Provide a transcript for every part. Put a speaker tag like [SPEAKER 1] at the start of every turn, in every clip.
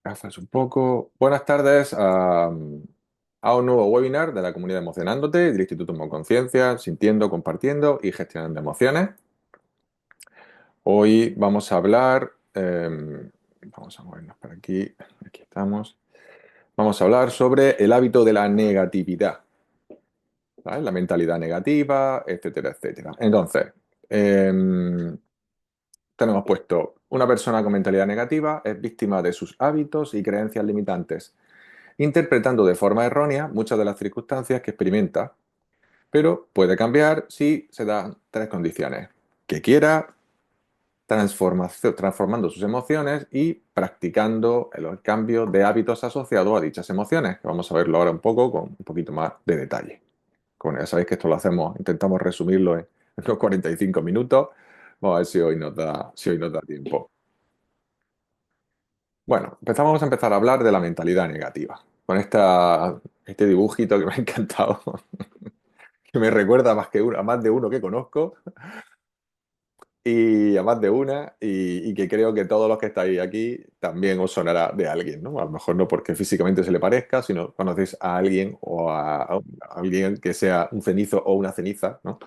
[SPEAKER 1] Gafas un poco. Buenas tardes a un nuevo webinar de la comunidad Emocionándote del Instituto Conciencia, sintiendo, compartiendo y gestionando emociones. Hoy vamos a hablar, vamos a movernos por aquí, aquí estamos. Vamos a hablar sobre el hábito de la negatividad, ¿vale? La mentalidad negativa, etcétera, etcétera. Entonces, em, tenemos puesto, una persona con mentalidad negativa es víctima de sus hábitos y creencias limitantes, interpretando de forma errónea muchas de las circunstancias que experimenta, pero puede cambiar si se dan tres condiciones: que quiera, transformando sus emociones y practicando el cambio de hábitos asociados a dichas emociones, que vamos a verlo ahora un poco con un poquito más de detalle. Como ya sabéis que esto lo hacemos, intentamos resumirlo en unos 45 minutos. Vamos a ver si hoy nos da tiempo. Bueno, vamos a empezar a hablar de la mentalidad negativa, con este dibujito que me ha encantado, que me recuerda a más de uno que conozco y a más de una, y que creo que todos los que estáis aquí también os sonará de alguien, ¿no? A lo mejor no porque físicamente se le parezca, sino conocéis a alguien o a alguien que sea un cenizo o una ceniza, ¿no?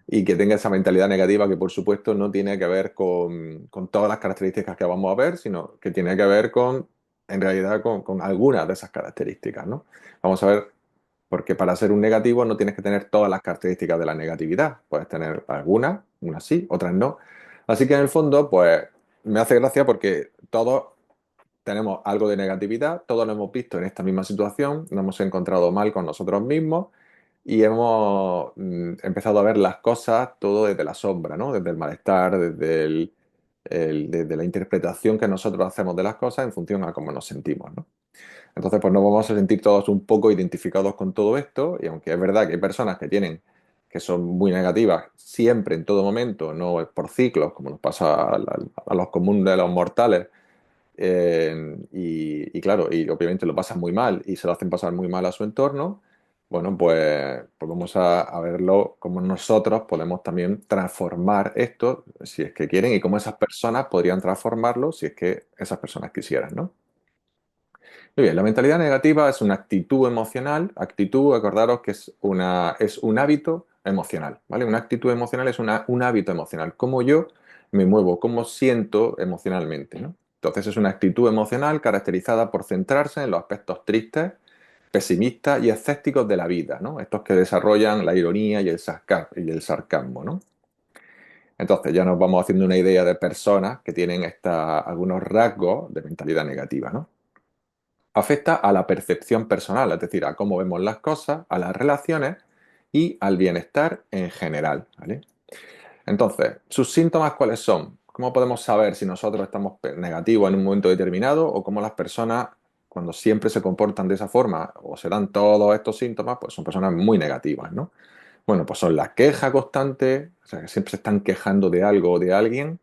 [SPEAKER 1] Y que tenga esa mentalidad negativa que por supuesto no tiene que ver con todas las características que vamos a ver, sino que tiene que ver en realidad, con algunas de esas características, ¿no? Vamos a ver, porque para ser un negativo no tienes que tener todas las características de la negatividad, puedes tener algunas, unas sí, otras no. Así que en el fondo, pues me hace gracia porque todos tenemos algo de negatividad, todos lo hemos visto en esta misma situación, nos hemos encontrado mal con nosotros mismos y hemos empezado a ver las cosas todo desde la sombra, ¿no? Desde el malestar, desde la interpretación que nosotros hacemos de las cosas en función a cómo nos sentimos, ¿no? Entonces, pues nos vamos a sentir todos un poco identificados con todo esto, y aunque es verdad que hay personas que son muy negativas siempre, en todo momento, no es por ciclos, como nos pasa a los comunes de los mortales, y claro, y obviamente lo pasan muy mal y se lo hacen pasar muy mal a su entorno. Bueno, pues vamos a verlo cómo nosotros podemos también transformar esto, si es que quieren, y cómo esas personas podrían transformarlo si es que esas personas quisieran, ¿no? Muy bien, la mentalidad negativa es una actitud emocional. Actitud, acordaros que es un hábito emocional, ¿vale? Una actitud emocional es un hábito emocional. Cómo yo me muevo, cómo siento emocionalmente, ¿no? Entonces es una actitud emocional caracterizada por centrarse en los aspectos tristes, pesimistas y escépticos de la vida, ¿no? Estos que desarrollan la ironía y el sarcasmo, ¿no? Entonces ya nos vamos haciendo una idea de personas que tienen algunos rasgos de mentalidad negativa, ¿no? Afecta a la percepción personal, es decir, a cómo vemos las cosas, a las relaciones y al bienestar en general, ¿vale? Entonces, ¿sus síntomas cuáles son? ¿Cómo podemos saber si nosotros estamos negativos en un momento determinado o cómo las personas, cuando siempre se comportan de esa forma o se dan todos estos síntomas, pues son personas muy negativas, ¿no? Bueno, pues son la queja constante, o sea, que siempre se están quejando de algo o de alguien,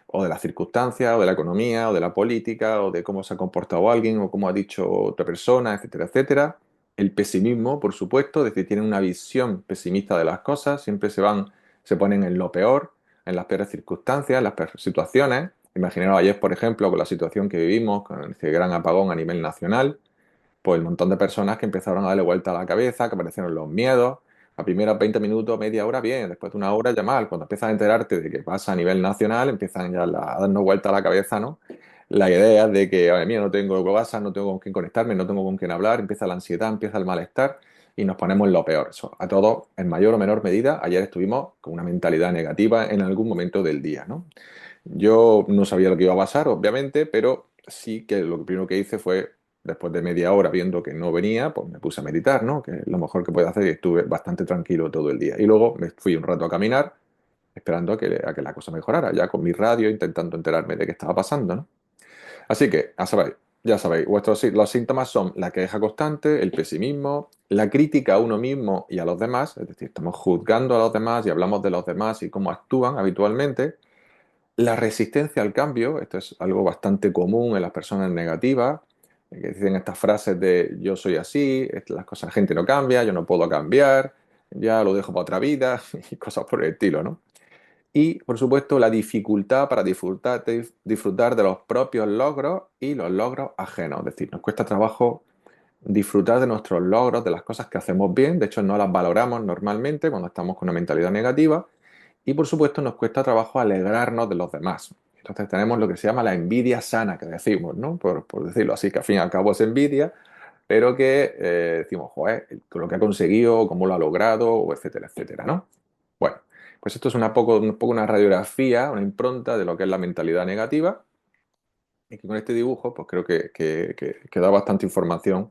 [SPEAKER 1] o de las circunstancias, o de la economía, o de la política, o de cómo se ha comportado alguien, o cómo ha dicho otra persona, etcétera, etcétera. El pesimismo, por supuesto, es decir, tienen una visión pesimista de las cosas, siempre se ponen en lo peor, en las peores circunstancias, en las peores situaciones. Imaginaos ayer, por ejemplo, con la situación que vivimos, con ese gran apagón a nivel nacional, pues el montón de personas que empezaron a darle vuelta a la cabeza, que aparecieron los miedos. A primeros 20 minutos, media hora, bien, después de una hora ya mal. Cuando empiezas a enterarte de qué pasa a nivel nacional, empiezan ya a darnos vuelta a la cabeza, ¿no? La idea de que, a mí no tengo WhatsApp, no tengo con quién conectarme, no tengo con quién hablar, empieza la ansiedad, empieza el malestar y nos ponemos en lo peor. Eso, a todos, en mayor o menor medida, ayer estuvimos con una mentalidad negativa en algún momento del día, ¿no? Yo no sabía lo que iba a pasar, obviamente, pero sí que lo primero que hice fue, después de media hora viendo que no venía, pues me puse a meditar, ¿no? Que es lo mejor que puedo hacer y estuve bastante tranquilo todo el día. Y luego me fui un rato a caminar, esperando a que la cosa mejorara, ya con mi radio, intentando enterarme de qué estaba pasando, ¿no? Así que, ya sabéis, los síntomas son la queja constante, el pesimismo, la crítica a uno mismo y a los demás, es decir, estamos juzgando a los demás y hablamos de los demás y cómo actúan habitualmente. La resistencia al cambio, esto es algo bastante común en las personas negativas, que dicen estas frases de yo soy así, las cosas, la gente no cambia, yo no puedo cambiar, ya lo dejo para otra vida y cosas por el estilo, ¿no? y, por supuesto, la dificultad para disfrutar de los propios logros y los logros ajenos. Es decir, nos cuesta trabajo disfrutar de nuestros logros, de las cosas que hacemos bien. De hecho, no las valoramos normalmente cuando estamos con una mentalidad negativa. Y, por supuesto, nos cuesta trabajo alegrarnos de los demás. Entonces tenemos lo que se llama la envidia sana, que decimos, ¿no? Por decirlo así, que al fin y al cabo es envidia, pero que decimos, joder, lo que ha conseguido, cómo lo ha logrado, o etcétera, etcétera, ¿no? Bueno, pues esto es un poco una radiografía, una impronta de lo que es la mentalidad negativa, y que con este dibujo, pues creo que da bastante información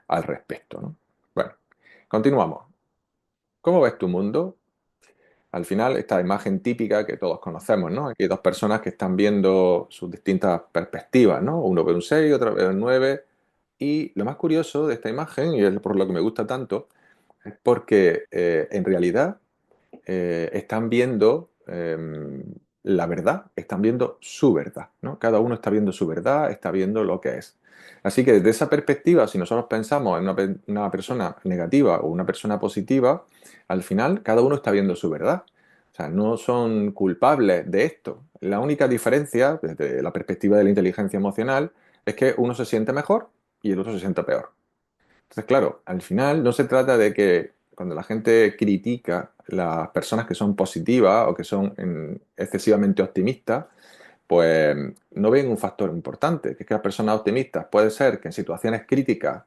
[SPEAKER 1] al respecto, ¿no? Bueno, continuamos. ¿Cómo ves tu mundo? Al final, esta imagen típica que todos conocemos, ¿no? Aquí hay dos personas que están viendo sus distintas perspectivas, ¿no? Uno ve un 6, otro ve un 9. Y lo más curioso de esta imagen, y es por lo que me gusta tanto, es porque en realidad están viendo la verdad, están viendo su verdad, ¿no? Cada uno está viendo su verdad, está viendo lo que es. Así que desde esa perspectiva, si nosotros pensamos en una persona negativa o una persona positiva, al final cada uno está viendo su verdad. O sea, no son culpables de esto. La única diferencia, desde la perspectiva de la inteligencia emocional, es que uno se siente mejor y el otro se siente peor. Entonces, claro, al final no se trata de que cuando la gente critica las personas que son positivas o que son excesivamente optimistas, pues no ven un factor importante, que es que las personas optimistas puede ser que en situaciones críticas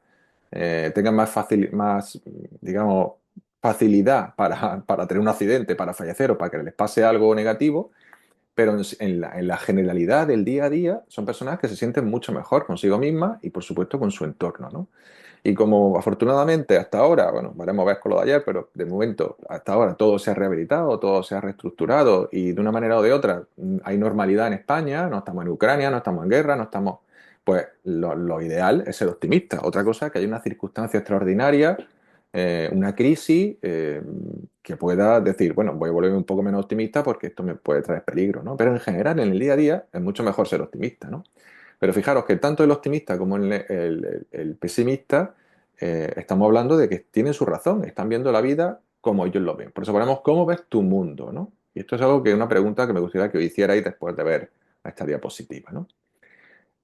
[SPEAKER 1] tengan más, digamos, facilidad para tener un accidente, para fallecer o para que les pase algo negativo, pero en la generalidad del día a día son personas que se sienten mucho mejor consigo mismas y, por supuesto, con su entorno, ¿no? Y como afortunadamente hasta ahora, bueno, veremos a ver con lo de ayer, pero de momento hasta ahora todo se ha rehabilitado, todo se ha reestructurado y de una manera o de otra hay normalidad en España, no estamos en Ucrania, no estamos en guerra, no estamos... Pues lo ideal es ser optimista. Otra cosa es que hay una circunstancia extraordinaria, una crisis que pueda decir, bueno, voy a volverme un poco menos optimista porque esto me puede traer peligro, ¿no? Pero en general, en el día a día, es mucho mejor ser optimista, ¿no? Pero fijaros que tanto el optimista como el pesimista estamos hablando de que tienen su razón, están viendo la vida como ellos lo ven. Por eso ponemos, ¿cómo ves tu mundo? ¿No? Y esto es algo que es una pregunta que me gustaría que os hicierais después de ver esta diapositiva, ¿no?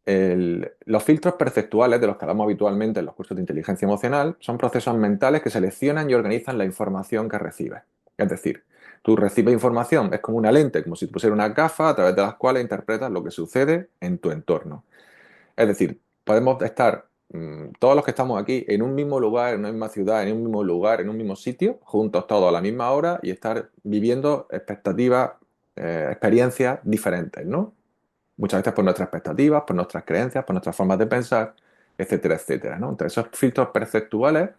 [SPEAKER 1] Los filtros perceptuales de los que hablamos habitualmente en los cursos de inteligencia emocional son procesos mentales que seleccionan y organizan la información que recibes. Es decir, tú recibes información, es como una lente, como si te pusieras una gafa a través de las cuales interpretas lo que sucede en tu entorno. Es decir, podemos estar todos los que estamos aquí en un mismo lugar, en una misma ciudad, en un mismo lugar, en un mismo sitio, juntos todos a la misma hora y estar viviendo expectativas, experiencias diferentes, ¿no? Muchas veces por nuestras expectativas, por nuestras creencias, por nuestras formas de pensar, etcétera, etcétera, ¿no? Entonces, esos filtros perceptuales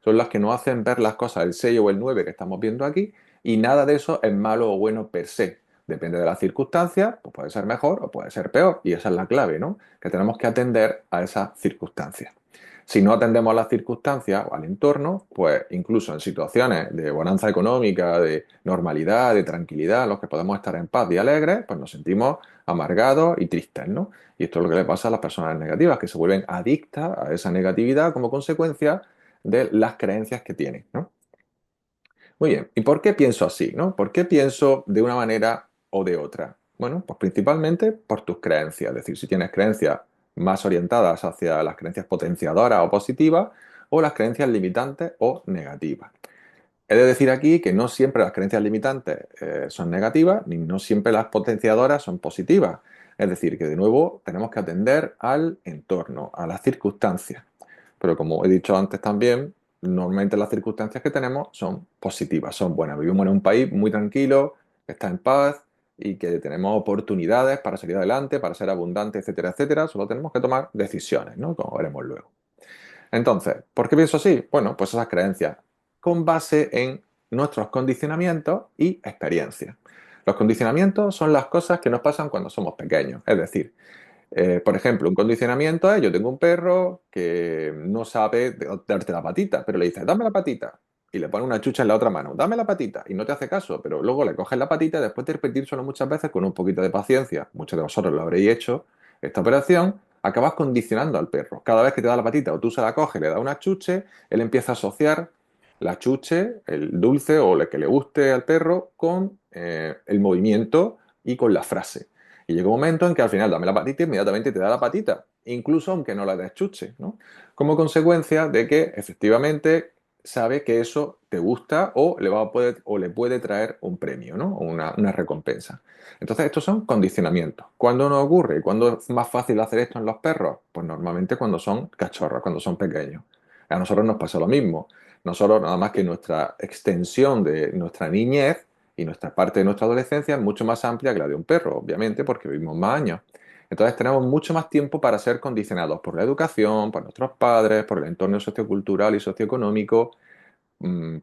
[SPEAKER 1] son los que nos hacen ver las cosas, el 6 o el 9 que estamos viendo aquí, y nada de eso es malo o bueno per se. Depende de las circunstancias, pues puede ser mejor o puede ser peor, y esa es la clave, ¿no? Que tenemos que atender a esas circunstancias. Si no atendemos a las circunstancias o al entorno, pues incluso en situaciones de bonanza económica, de normalidad, de tranquilidad, en los que podemos estar en paz y alegres, pues nos sentimos amargados y tristes, ¿no? Y esto es lo que le pasa a las personas negativas, que se vuelven adictas a esa negatividad como consecuencia de las creencias que tienen, ¿no? Muy bien, ¿y por qué pienso así, no? ¿Por qué pienso de una manera o de otra? Bueno, pues principalmente por tus creencias, es decir, si tienes creencias más orientadas hacia las creencias potenciadoras o positivas o las creencias limitantes o negativas. He de decir aquí que no siempre las creencias limitantes son negativas, ni no siempre las potenciadoras son positivas. Es decir, que de nuevo tenemos que atender al entorno, a las circunstancias. Pero como he dicho antes también, normalmente las circunstancias que tenemos son positivas, son buenas. Vivimos en un país muy tranquilo, que está en paz y que tenemos oportunidades para salir adelante, para ser abundantes, etcétera, etcétera. Solo tenemos que tomar decisiones, ¿no? Como veremos luego. Entonces, ¿por qué pienso así? Bueno, pues esas creencias, con base en nuestros condicionamientos y experiencias. Los condicionamientos son las cosas que nos pasan cuando somos pequeños. Es decir, por ejemplo, un condicionamiento es, yo tengo un perro que no sabe darte la patita, pero le dices, dame la patita. Y le pone una chucha en la otra mano, dame la patita. Y no te hace caso, pero luego le coges la patita y después de repetírselo muchas veces con un poquito de paciencia, muchos de vosotros lo habréis hecho, esta operación, acabas condicionando al perro. Cada vez que te da la patita o tú se la coges, le da una chuche, él empieza a asociar la chuche, el dulce o el que le guste al perro con el movimiento y con la frase. Y llega un momento en que al final dame la patita y inmediatamente te da la patita, incluso aunque no la des chuche, ¿no? Como consecuencia de que efectivamente sabe que eso te gusta o le va a poder, o le puede traer un premio, ¿no? O una recompensa. Entonces, estos son condicionamientos. ¿Cuándo nos ocurre? ¿Cuándo es más fácil hacer esto en los perros? Pues normalmente cuando son cachorros, cuando son pequeños. A nosotros nos pasa lo mismo. Nosotros, nada más que nuestra extensión de nuestra niñez y nuestra parte de nuestra adolescencia es mucho más amplia que la de un perro, obviamente, porque vivimos más años. Entonces tenemos mucho más tiempo para ser condicionados por la educación, por nuestros padres, por el entorno sociocultural y socioeconómico,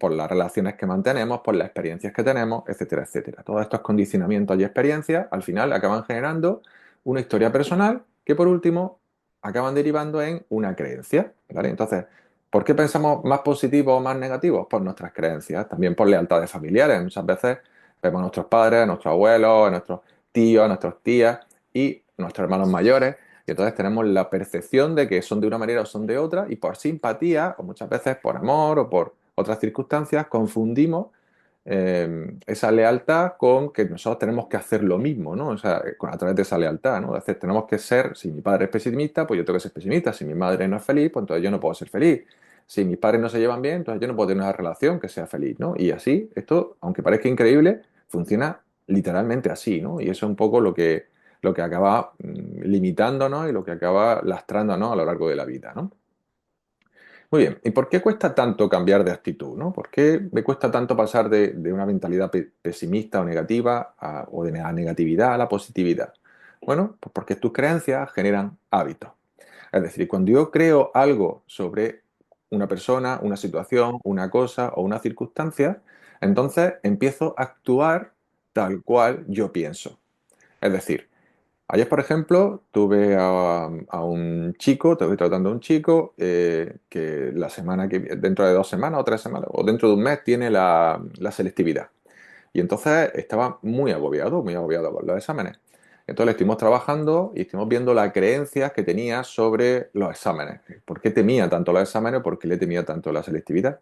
[SPEAKER 1] por las relaciones que mantenemos, por las experiencias que tenemos, etcétera, etcétera. Todos estos condicionamientos y experiencias al final acaban generando una historia personal que por último acaban derivando en una creencia, ¿vale? Entonces, ¿por qué pensamos más positivos o más negativos? Por nuestras creencias, también por lealtades familiares. Muchas veces vemos a nuestros padres, a nuestros abuelos, a nuestros tíos, a nuestras tías y nuestros hermanos mayores. Y entonces tenemos la percepción de que son de una manera o son de otra, y por simpatía, o muchas veces por amor o por otras circunstancias, confundimos esa lealtad con que nosotros tenemos que hacer lo mismo, ¿no? O sea, a través de esa lealtad, ¿no? Es decir, tenemos que ser, si mi padre es pesimista, pues yo tengo que ser pesimista. Si mi madre no es feliz, pues entonces yo no puedo ser feliz. Si mis padres no se llevan bien, entonces yo no puedo tener una relación que sea feliz, ¿no? Y así, esto, aunque parezca increíble, funciona literalmente así, ¿no? Y eso es un poco lo que acaba limitándonos y lo que acaba lastrándonos a lo largo de la vida, ¿no? Muy bien, ¿y por qué cuesta tanto cambiar de actitud, ¿no? ¿Por qué me cuesta tanto pasar de una mentalidad pesimista o negativa o de la negatividad a la positividad? Bueno, pues porque tus creencias generan hábitos. Es decir, cuando yo creo algo sobre una persona, una situación, una cosa o una circunstancia, entonces empiezo a actuar tal cual yo pienso. Es decir, ayer, por ejemplo, tuve a un chico, estoy tratando a un chico que dentro de 2 semanas o 3 semanas, o dentro de un mes, tiene la selectividad. Y entonces estaba muy agobiado con los exámenes. Entonces le estuvimos trabajando y estuvimos viendo las creencias que tenía sobre los exámenes. ¿Por qué temía tanto los exámenes? ¿Por qué le temía tanto la selectividad?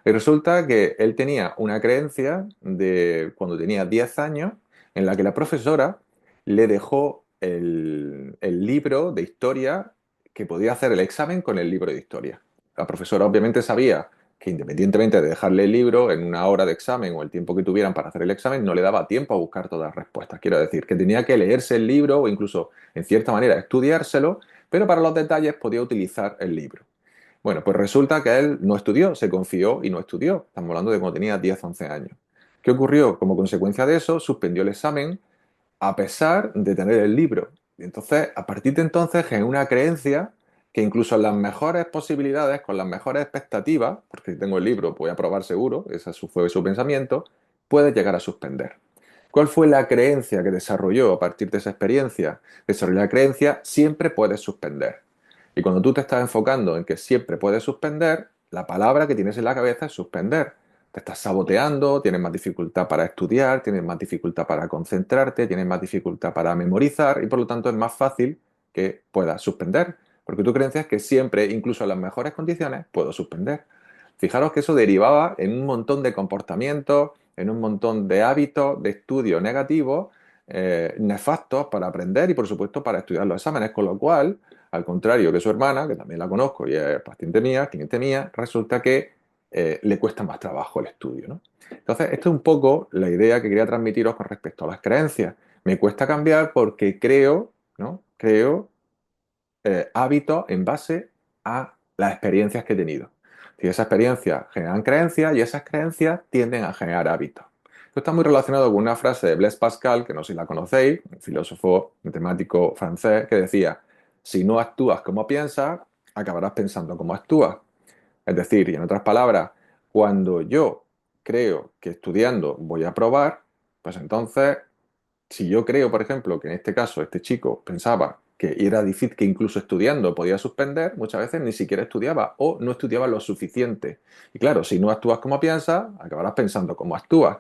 [SPEAKER 1] Y resulta que él tenía una creencia de cuando tenía 10 años en la que la profesora le dejó el libro de historia que podía hacer el examen con el libro de historia. La profesora obviamente sabía que independientemente de dejarle el libro en una hora de examen o el tiempo que tuvieran para hacer el examen, no le daba tiempo a buscar todas las respuestas. Quiero decir, que tenía que leerse el libro o incluso, en cierta manera, estudiárselo, pero para los detalles podía utilizar el libro. Bueno, pues resulta que él no estudió, se confió y no estudió. Estamos hablando de cuando tenía 10, 11 años. ¿Qué ocurrió? Como consecuencia de eso, suspendió el examen a pesar de tener el libro. Y entonces, a partir de entonces, generó una creencia que incluso en las mejores posibilidades, con las mejores expectativas, porque si tengo el libro, voy a probar seguro, ese fue su pensamiento, puede llegar a suspender. ¿Cuál fue la creencia que desarrolló a partir de esa experiencia? Desarrolló la creencia, siempre puedes suspender. Y cuando tú te estás enfocando en que siempre puedes suspender, la palabra que tienes en la cabeza es suspender. Te estás saboteando, tienes más dificultad para estudiar, tienes más dificultad para concentrarte, tienes más dificultad para memorizar y por lo tanto es más fácil que puedas suspender. Porque tu creencia es que siempre, incluso en las mejores condiciones, puedo suspender. Fijaros que eso derivaba en un montón de comportamientos, en un montón de hábitos de estudio negativos, nefastos para aprender y por supuesto para estudiar los exámenes, con lo cual, al contrario que su hermana, que también la conozco y es paciente mía, cliente mía, resulta que le cuesta más trabajo el estudio, ¿no? Entonces, esto es un poco la idea que quería transmitiros con respecto a las creencias. Me cuesta cambiar porque creo, ¿no? Creo hábitos en base a las experiencias que he tenido. Si esas experiencias generan creencias y esas creencias tienden a generar hábitos. Esto está muy relacionado con una frase de Blaise Pascal, que no sé si la conocéis, un filósofo matemático francés, que decía, si no actúas como piensas, acabarás pensando como actúas. Es decir, y en otras palabras, cuando yo creo que estudiando voy a aprobar, pues entonces si yo creo, por ejemplo, que en este caso este chico pensaba que era difícil, que incluso estudiando podía suspender, muchas veces ni siquiera estudiaba o no estudiaba lo suficiente. Y claro, si no actúas como piensas, acabarás pensando como actúas.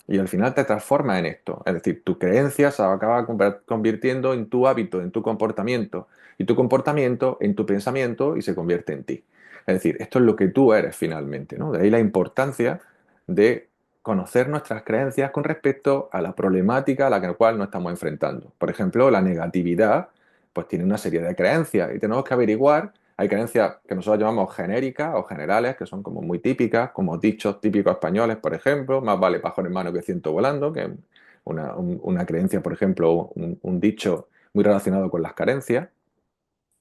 [SPEAKER 1] Y al final te transformas en esto. Es decir, tu creencia se acaba convirtiendo en tu hábito, en tu comportamiento. Y tu comportamiento en tu pensamiento y se convierte en ti. Es decir, esto es lo que tú eres finalmente, ¿no? De ahí la importancia de conocer nuestras creencias con respecto a la problemática a la cual nos estamos enfrentando. Por ejemplo, la negatividad, pues tiene una serie de creencias y tenemos que averiguar. Hay creencias que nosotros llamamos genéricas o generales, que son como muy típicas, como dichos típicos españoles, por ejemplo, más vale pájaro en mano que ciento volando, que es una creencia, por ejemplo, un dicho muy relacionado con las carencias.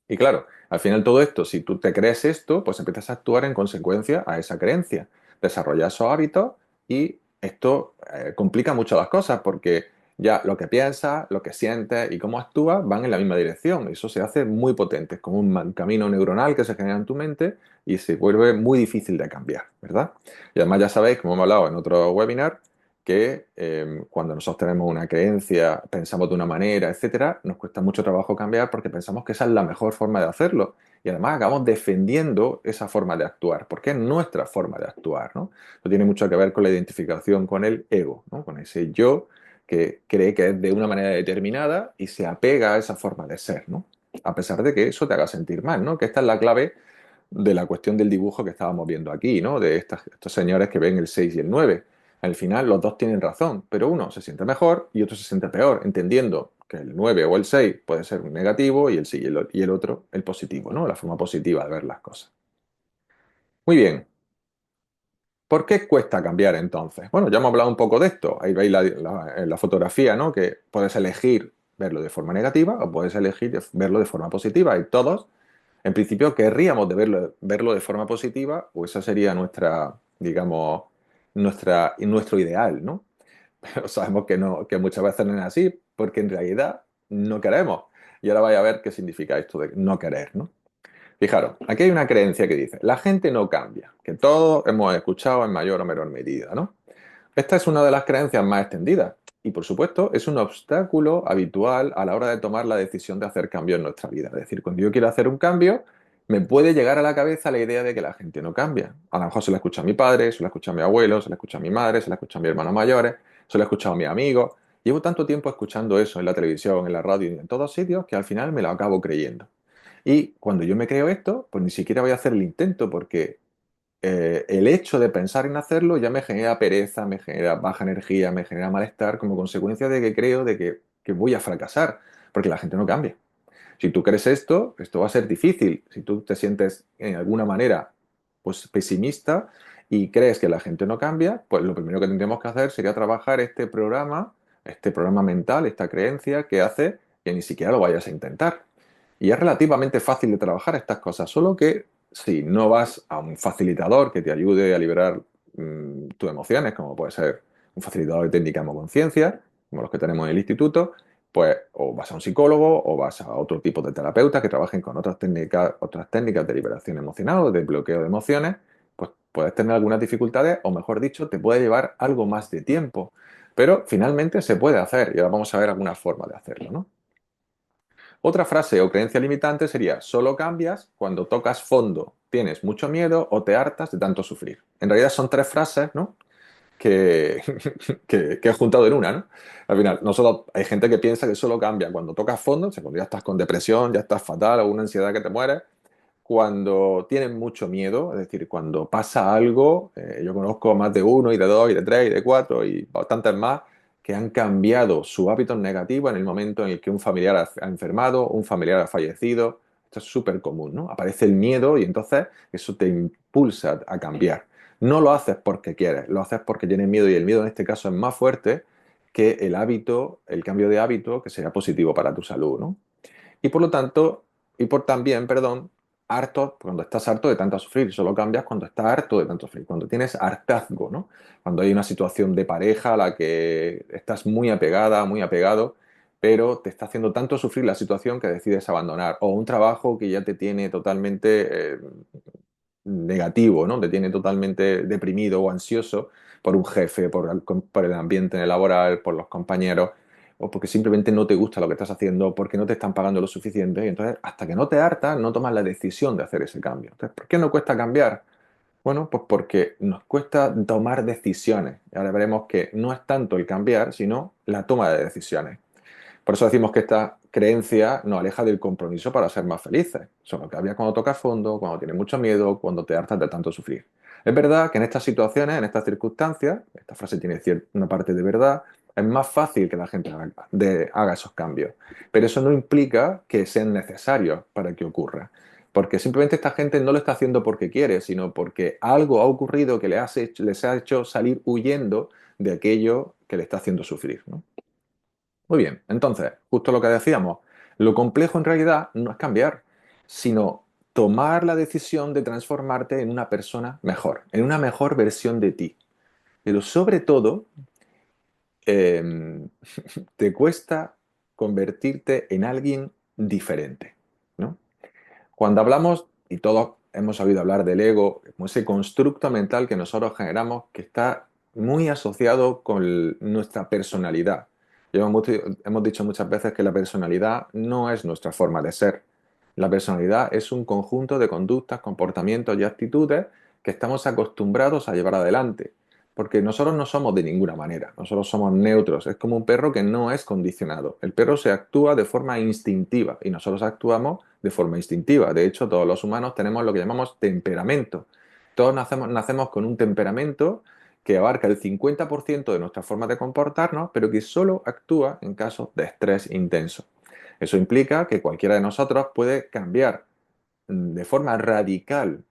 [SPEAKER 1] Y claro, al final todo esto, si tú te crees esto, pues empiezas a actuar en consecuencia a esa creencia, desarrollar esos hábitos y esto complica mucho las cosas porque ya lo que piensas, lo que sientes y cómo actúas van en la misma dirección. Eso se hace muy potente, es como un camino neuronal que se genera en tu mente y se vuelve muy difícil de cambiar, ¿verdad? Y además ya sabéis, como hemos hablado en otro webinar, que cuando nosotros tenemos una creencia, pensamos de una manera, etcétera, nos cuesta mucho trabajo cambiar porque pensamos que esa es la mejor forma de hacerlo. Y además acabamos defendiendo esa forma de actuar, porque es nuestra forma de actuar, ¿no? Esto tiene mucho que ver con la identificación con el ego, ¿no? Con ese yo que cree que es de una manera determinada y se apega a esa forma de ser, ¿no? A pesar de que eso te haga sentir mal, ¿no? Que esta es la clave de la cuestión del dibujo que estábamos viendo aquí, ¿no? De estos señores que ven el 6 y el 9. Al final los dos tienen razón, pero uno se siente mejor y otro se siente peor, entendiendo que el 9 o el 6 puede ser un negativo y el, sí y el otro el positivo, ¿no? La forma positiva de ver las cosas. Muy bien. ¿Por qué cuesta cambiar entonces? Bueno, ya hemos hablado un poco de esto. Ahí veis en la fotografía, ¿no? Que puedes elegir verlo de forma negativa o puedes elegir verlo de forma positiva. Y todos, en principio, querríamos de verlo de forma positiva, o esa sería nuestra, digamos, nuestro ideal, ¿no? Pero sabemos que no, que muchas veces no es así, porque en realidad no queremos. Y ahora vais a ver qué significa esto de no querer, ¿no? Fijaros, aquí hay una creencia que dice, la gente no cambia, que todos hemos escuchado en mayor o menor medida, ¿no? Esta es una de las creencias más extendidas y, por supuesto, es un obstáculo habitual a la hora de tomar la decisión de hacer cambio en nuestra vida. Es decir, cuando yo quiero hacer un cambio, me puede llegar a la cabeza la idea de que la gente no cambia. A lo mejor se la escucha a mi padre, se la escucha a mi abuelo, se la escucha a mi madre, se la escucha a mis hermanos mayores, se la escucha a mis amigos. Llevo tanto tiempo escuchando eso en la televisión, en la radio y en todos sitios que al final me lo acabo creyendo. Y cuando yo me creo esto, pues ni siquiera voy a hacer el intento porque el hecho de pensar en hacerlo ya me genera pereza, me genera baja energía, me genera malestar como consecuencia de que creo que voy a fracasar, porque la gente no cambia. Si tú crees esto, esto va a ser difícil. Si tú te sientes en alguna manera pues pesimista y crees que la gente no cambia, pues lo primero que tendríamos que hacer sería trabajar este programa mental, esta creencia que hace que ni siquiera lo vayas a intentar. Y es relativamente fácil de trabajar estas cosas, solo que si no vas a un facilitador que te ayude a liberar tus emociones, como puede ser un facilitador de técnica conciencia, como los que tenemos en el instituto, pues o vas a un psicólogo o vas a otro tipo de terapeuta que trabajen con otras técnicas de liberación emocional o de bloqueo de emociones, pues puedes tener algunas dificultades o mejor dicho, te puede llevar algo más de tiempo. Pero finalmente se puede hacer y ahora vamos a ver alguna forma de hacerlo, ¿no? Otra frase o creencia limitante sería, solo cambias cuando tocas fondo, tienes mucho miedo o te hartas de tanto sufrir. En realidad son tres frases, ¿no? que, que he juntado en una, ¿no? Al final, nosotros, hay gente que piensa que solo cambia cuando tocas fondo, o sea, cuando ya estás con depresión, ya estás fatal o una ansiedad que te mueres, cuando tienes mucho miedo, es decir, cuando pasa algo, yo conozco más de uno y de dos y de tres y de cuatro y bastantes más que han cambiado su hábito negativo en el momento en el que un familiar ha enfermado, un familiar ha fallecido. Esto es súper común, ¿no? Aparece el miedo y entonces eso te impulsa a cambiar. No lo haces porque quieres, lo haces porque tienes miedo y el miedo en este caso es más fuerte que el hábito, el cambio de hábito que sea positivo para tu salud, ¿no? Y por lo tanto, y por también, perdón, harto, cuando estás harto de tanto sufrir, solo cambias cuando estás harto de tanto sufrir, cuando tienes hartazgo, ¿no? Cuando hay una situación de pareja a la que estás muy apegada, muy apegado, pero te está haciendo tanto sufrir la situación que decides abandonar, o un trabajo que ya te tiene totalmente negativo, ¿no? Te tiene totalmente deprimido o ansioso por un jefe, por el ambiente laboral, por los compañeros, o porque simplemente no te gusta lo que estás haciendo, porque no te están pagando lo suficiente. Y entonces, hasta que no te hartas, no tomas la decisión de hacer ese cambio. Entonces, ¿por qué no cuesta cambiar? Bueno, pues porque nos cuesta tomar decisiones. Y ahora veremos que no es tanto el cambiar, sino la toma de decisiones. Por eso decimos que esta creencia nos aleja del compromiso para ser más felices. Solo cambia cuando tocas fondo, cuando tienes mucho miedo, cuando te hartas de tanto sufrir. Es verdad que en estas situaciones, en estas circunstancias, esta frase tiene una parte de verdad, es más fácil que la gente haga esos cambios. Pero eso no implica que sean necesarios para que ocurra. Porque simplemente esta gente no lo está haciendo porque quiere, sino porque algo ha ocurrido que les ha hecho salir huyendo de aquello que le está haciendo sufrir, ¿no? Muy bien, entonces, justo lo que decíamos, lo complejo en realidad no es cambiar, sino tomar la decisión de transformarte en una persona mejor, en una mejor versión de ti. Pero sobre todo, eh, te cuesta convertirte en alguien diferente, ¿no? Cuando hablamos, y todos hemos sabido hablar del ego, como ese constructo mental que nosotros generamos que está muy asociado con nuestra personalidad. Hemos dicho muchas veces que la personalidad no es nuestra forma de ser. La personalidad es un conjunto de conductas, comportamientos y actitudes que estamos acostumbrados a llevar adelante. Porque nosotros no somos de ninguna manera, nosotros somos neutros. Es como un perro que no es condicionado. El perro se actúa de forma instintiva y nosotros actuamos de forma instintiva. De hecho, todos los humanos tenemos lo que llamamos temperamento. Todos nacemos con un temperamento que abarca el 50% de nuestra forma de comportarnos, pero que solo actúa en casos de estrés intenso. Eso implica que cualquiera de nosotros puede cambiar de forma radical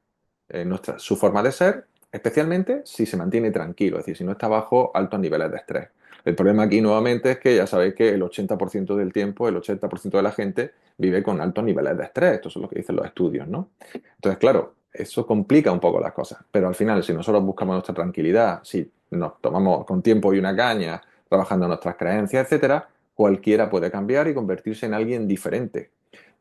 [SPEAKER 1] su forma de ser, especialmente si se mantiene tranquilo, es decir, si no está bajo altos niveles de estrés. El problema aquí nuevamente es que ya sabéis que el 80% del tiempo, el 80% de la gente vive con altos niveles de estrés. Esto es lo que dicen los estudios, ¿no? Entonces, claro, eso complica un poco las cosas. Pero al final, si nosotros buscamos nuestra tranquilidad, si nos tomamos con tiempo y una caña, trabajando en nuestras creencias, etcétera, cualquiera puede cambiar y convertirse en alguien diferente.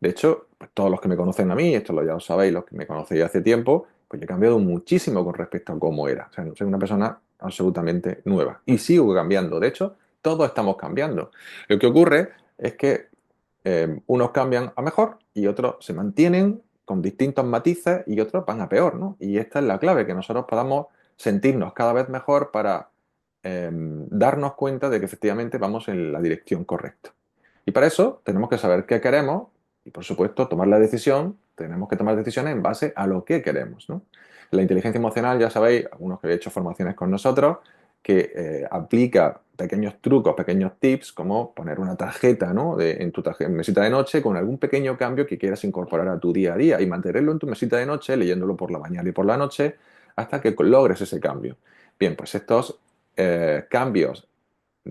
[SPEAKER 1] De hecho, pues todos los que me conocen a mí, esto ya lo sabéis, los que me conocéis hace tiempo, pues yo he cambiado muchísimo con respecto a cómo era. O sea, soy una persona absolutamente nueva. Y sigo cambiando. De hecho, todos estamos cambiando. Lo que ocurre es que unos cambian a mejor y otros se mantienen con distintos matices y otros van a peor, ¿no? Y esta es la clave, que nosotros podamos sentirnos cada vez mejor para darnos cuenta de que efectivamente vamos en la dirección correcta. Y para eso tenemos que saber qué queremos y, por supuesto, tomar la decisión. Tenemos que tomar decisiones en base a lo que queremos, ¿no? La inteligencia emocional, ya sabéis, algunos que habéis hecho formaciones con nosotros, que aplica pequeños trucos, pequeños tips, como poner una tarjeta, ¿no? En tu mesita de noche con algún pequeño cambio que quieras incorporar a tu día a día y mantenerlo en tu mesita de noche, leyéndolo por la mañana y por la noche, hasta que logres ese cambio. Bien, pues estos cambios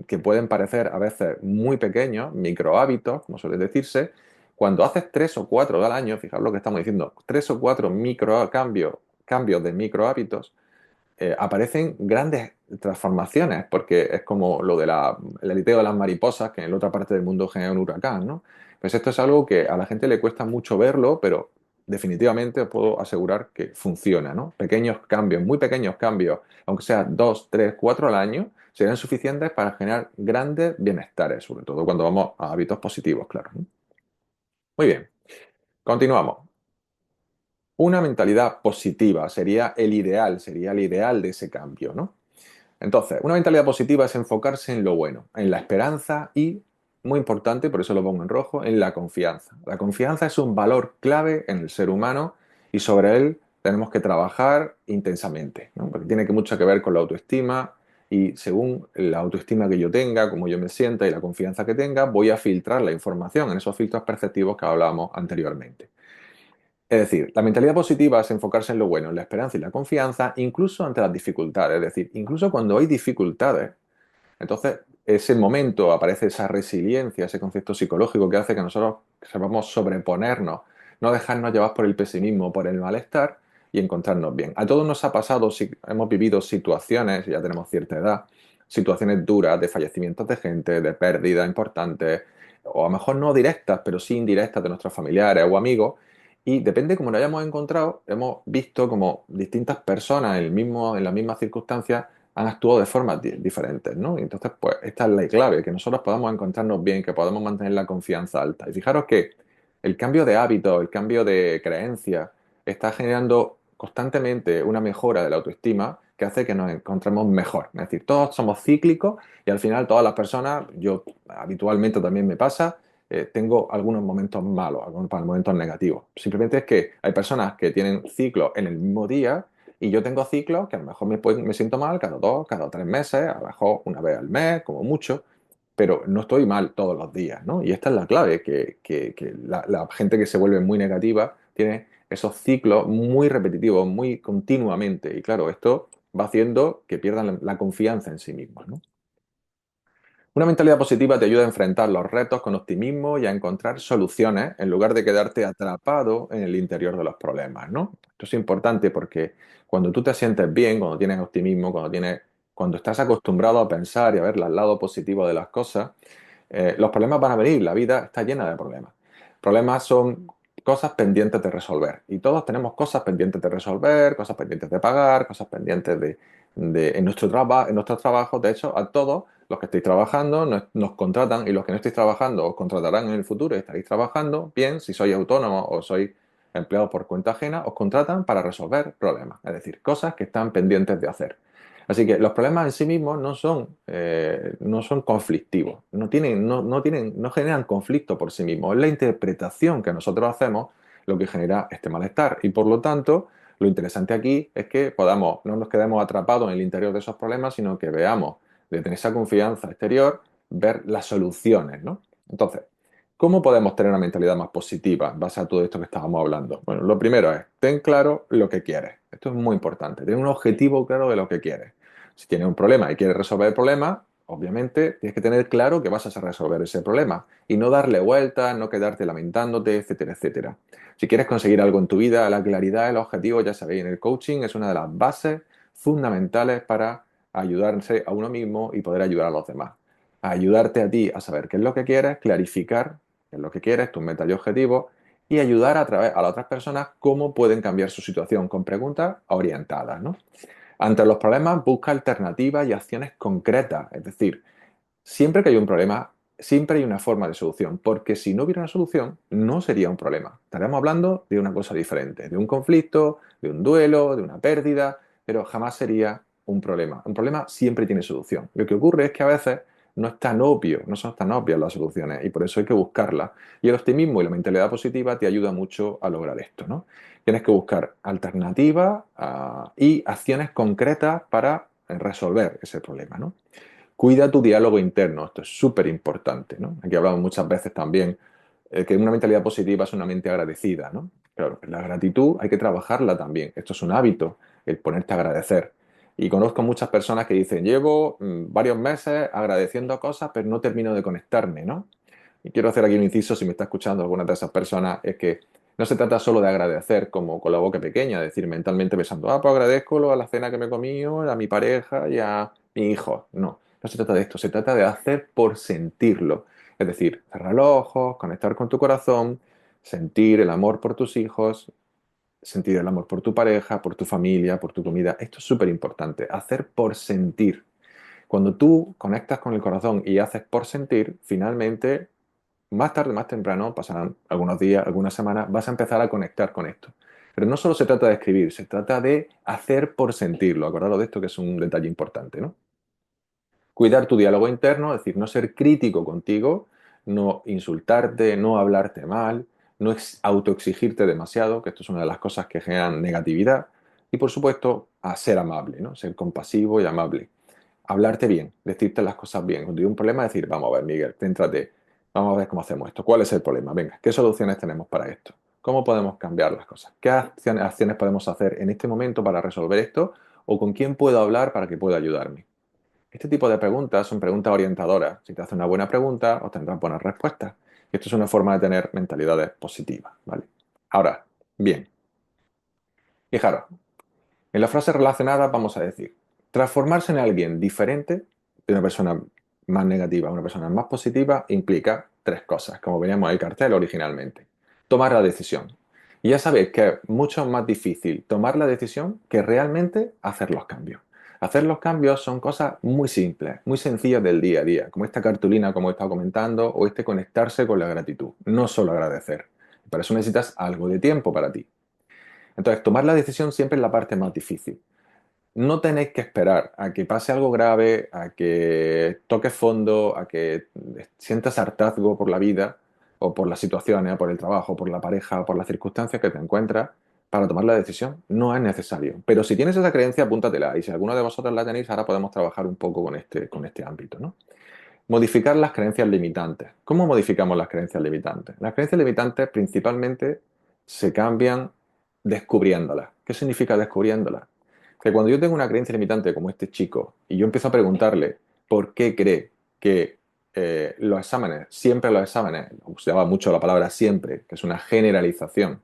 [SPEAKER 1] que pueden parecer a veces muy pequeños, micro hábitos, como suele decirse, cuando haces tres o cuatro al año, fijaos lo que estamos diciendo, tres o cuatro micro cambios de micro hábitos, aparecen grandes transformaciones, porque es como lo del aleteo de las mariposas, que en la otra parte del mundo genera un huracán, ¿no? Pues esto es algo que a la gente le cuesta mucho verlo, pero definitivamente os puedo asegurar que funciona, ¿no? Pequeños cambios, muy pequeños cambios, aunque sea dos, tres, cuatro al año, serán suficientes para generar grandes bienestares, sobre todo cuando vamos a hábitos positivos, claro, ¿no? Muy bien, continuamos. Una mentalidad positiva sería el ideal de ese cambio, ¿no? Entonces, una mentalidad positiva es enfocarse en lo bueno, en la esperanza y, muy importante, por eso lo pongo en rojo, en la confianza. La confianza es un valor clave en el ser humano y sobre él tenemos que trabajar intensamente, ¿no? Porque tiene mucho que ver con la autoestima y según la autoestima que yo tenga, cómo yo me sienta y la confianza que tenga, voy a filtrar la información en esos filtros perceptivos que hablábamos anteriormente. Es decir, la mentalidad positiva es enfocarse en lo bueno, en la esperanza y la confianza, incluso ante las dificultades. Es decir, incluso cuando hay dificultades, entonces ese momento aparece esa resiliencia, ese concepto psicológico que hace que nosotros sepamos sobreponernos, no dejarnos llevar por el pesimismo, por el malestar y encontrarnos bien. A todos nos ha pasado, si hemos vivido situaciones, ya tenemos cierta edad, situaciones duras de fallecimientos de gente, de pérdidas importantes, o a lo mejor no directas, pero sí indirectas de nuestros familiares o amigos. Y depende de cómo lo hayamos encontrado, hemos visto como distintas personas en las mismas circunstancias han actuado de formas diferentes, ¿no? Y entonces, pues, esta es la clave, que nosotros podamos encontrarnos bien, que podamos mantener la confianza alta. Y fijaros que el cambio de hábito, el cambio de creencia, está generando constantemente una mejora de la autoestima que hace que nos encontremos mejor. Es decir, todos somos cíclicos y al final todas las personas, yo habitualmente también me pasa, tengo algunos momentos malos, algunos momentos negativos. Simplemente es que hay personas que tienen ciclos en el mismo día Y yo tengo ciclos que a lo mejor me siento mal cada 2, cada 3 meses, a lo mejor una vez al mes, como mucho, pero no estoy mal todos los días, ¿no? Y esta es la clave, que la gente que se vuelve muy negativa tiene esos ciclos muy repetitivos, muy continuamente. Y claro, esto va haciendo que pierdan la confianza en sí mismos, ¿no? Una mentalidad positiva te ayuda a enfrentar los retos con optimismo y a encontrar soluciones en lugar de quedarte atrapado en el interior de los problemas, ¿no? Esto es importante porque cuando tú te sientes bien, cuando tienes optimismo, cuando estás acostumbrado a pensar y a ver el lado positivo de las cosas, los problemas van a venir, la vida está llena de problemas. Problemas son cosas pendientes de resolver y todos tenemos cosas pendientes de resolver, cosas pendientes de pagar, cosas pendientes en nuestros trabajos. De hecho, a todos los que estéis trabajando nos contratan y los que no estéis trabajando os contratarán en el futuro y estaréis trabajando bien. Si sois autónomos o sois empleados por cuenta ajena, os contratan para resolver problemas, es decir, cosas que están pendientes de hacer. Así que los problemas en sí mismos no son conflictivos, no generan conflicto por sí mismos. Es la interpretación que nosotros hacemos lo que genera este malestar. Y por lo tanto, lo interesante aquí es que no nos quedemos atrapados en el interior de esos problemas, sino que veamos desde esa confianza exterior, ver las soluciones, ¿no? Entonces, ¿cómo podemos tener una mentalidad más positiva en base a todo esto que estábamos hablando? Bueno, lo primero es, ten claro lo que quieres. Esto es muy importante, tener un objetivo claro de lo que quieres. Si tienes un problema y quieres resolver el problema, obviamente tienes que tener claro que vas a resolver ese problema y no darle vueltas, no quedarte lamentándote, etcétera, etcétera. Si quieres conseguir algo en tu vida, la claridad, el objetivo, ya sabéis, en el coaching es una de las bases fundamentales para ayudarse a uno mismo y poder ayudar a los demás. A ayudarte a ti a saber qué es lo que quieres, clarificar qué es lo que quieres, tus metas y objetivos, y ayudar a las otras personas cómo pueden cambiar su situación con preguntas orientadas, ¿no? Ante los problemas, busca alternativas y acciones concretas. Es decir, siempre que hay un problema, siempre hay una forma de solución, porque si no hubiera una solución, no sería un problema. Estaríamos hablando de una cosa diferente, de un conflicto, de un duelo, de una pérdida, pero jamás sería un problema. Un problema siempre tiene solución. Lo que ocurre es que a veces no es tan obvio, no son tan obvias las soluciones y por eso hay que buscarlas. Y el optimismo y la mentalidad positiva te ayuda mucho a lograr esto, ¿no? Tienes que buscar alternativas y acciones concretas para resolver ese problema, ¿no? Cuida tu diálogo interno, esto es súper importante, ¿no? Aquí hablamos muchas veces también que una mentalidad positiva es una mente agradecida, ¿no? Claro, la gratitud hay que trabajarla también, esto es un hábito, el ponerte a agradecer. Y conozco muchas personas que dicen, llevo varios meses agradeciendo cosas, pero no termino de conectarme, ¿no? Y quiero hacer aquí un inciso, si me está escuchando alguna de esas personas, es que no se trata solo de agradecer como con la boca pequeña, es decir, mentalmente pensando, pues agradezco a la cena que me he comido, a mi pareja y a mi hijo. No, no se trata de esto, se trata de hacer por sentirlo. Es decir, cerrar los ojos, conectar con tu corazón, sentir el amor por tus hijos, sentir el amor por tu pareja, por tu familia, por tu comida. Esto es súper importante, hacer por sentir. Cuando tú conectas con el corazón y haces por sentir, finalmente más tarde, más temprano, pasarán algunos días, algunas semanas, vas a empezar a conectar con esto. Pero no solo se trata de escribir, se trata de hacer por sentirlo. Acordaros de esto que es un detalle importante, ¿no? Cuidar tu diálogo interno, es decir, no ser crítico contigo, no insultarte, no hablarte mal, no autoexigirte demasiado, que esto es una de las cosas que generan negatividad. Y por supuesto, a ser amable, ¿no? Ser compasivo y amable, hablarte bien, decirte las cosas bien. Cuando hay un problema, decir, vamos a ver, Miguel, céntrate, vamos a ver cómo hacemos esto. ¿Cuál es el problema? Venga, ¿qué soluciones tenemos para esto? ¿Cómo podemos cambiar las cosas? ¿Qué acciones podemos hacer en este momento para resolver esto? ¿O con quién puedo hablar para que pueda ayudarme? Este tipo de preguntas son preguntas orientadoras. Si te hace una buena pregunta, obtendrás buenas respuestas. Y esto es una forma de tener mentalidades positivas, ¿vale? Ahora, bien, fijaros, en las frases relacionadas vamos a decir, transformarse en alguien diferente de una persona más negativa a una persona más positiva implica tres cosas, como veníamos en el cartel originalmente. Tomar la decisión. Y ya sabéis que es mucho más difícil tomar la decisión que realmente hacer los cambios. Hacer los cambios son cosas muy simples, muy sencillas del día a día, como esta cartulina, como he estado comentando, o este conectarse con la gratitud, no solo agradecer. Para eso necesitas algo de tiempo para ti. Entonces, tomar la decisión siempre es la parte más difícil. No tenéis que esperar a que pase algo grave, a que toques fondo, a que sientas hartazgo por la vida o por las situaciones, por el trabajo, por la pareja, por las circunstancias que te encuentras, para tomar la decisión. No es necesario. Pero si tienes esa creencia, apúntatela. Y si alguno de vosotros la tenéis, ahora podemos trabajar un poco con este ámbito, ¿no? Modificar las creencias limitantes. ¿Cómo modificamos las creencias limitantes? Las creencias limitantes principalmente se cambian descubriéndolas. ¿Qué significa descubriéndolas? Que cuando yo tengo una creencia limitante como este chico y yo empiezo a preguntarle por qué cree que los exámenes, siempre los exámenes, se llama mucho la palabra siempre, que es una generalización,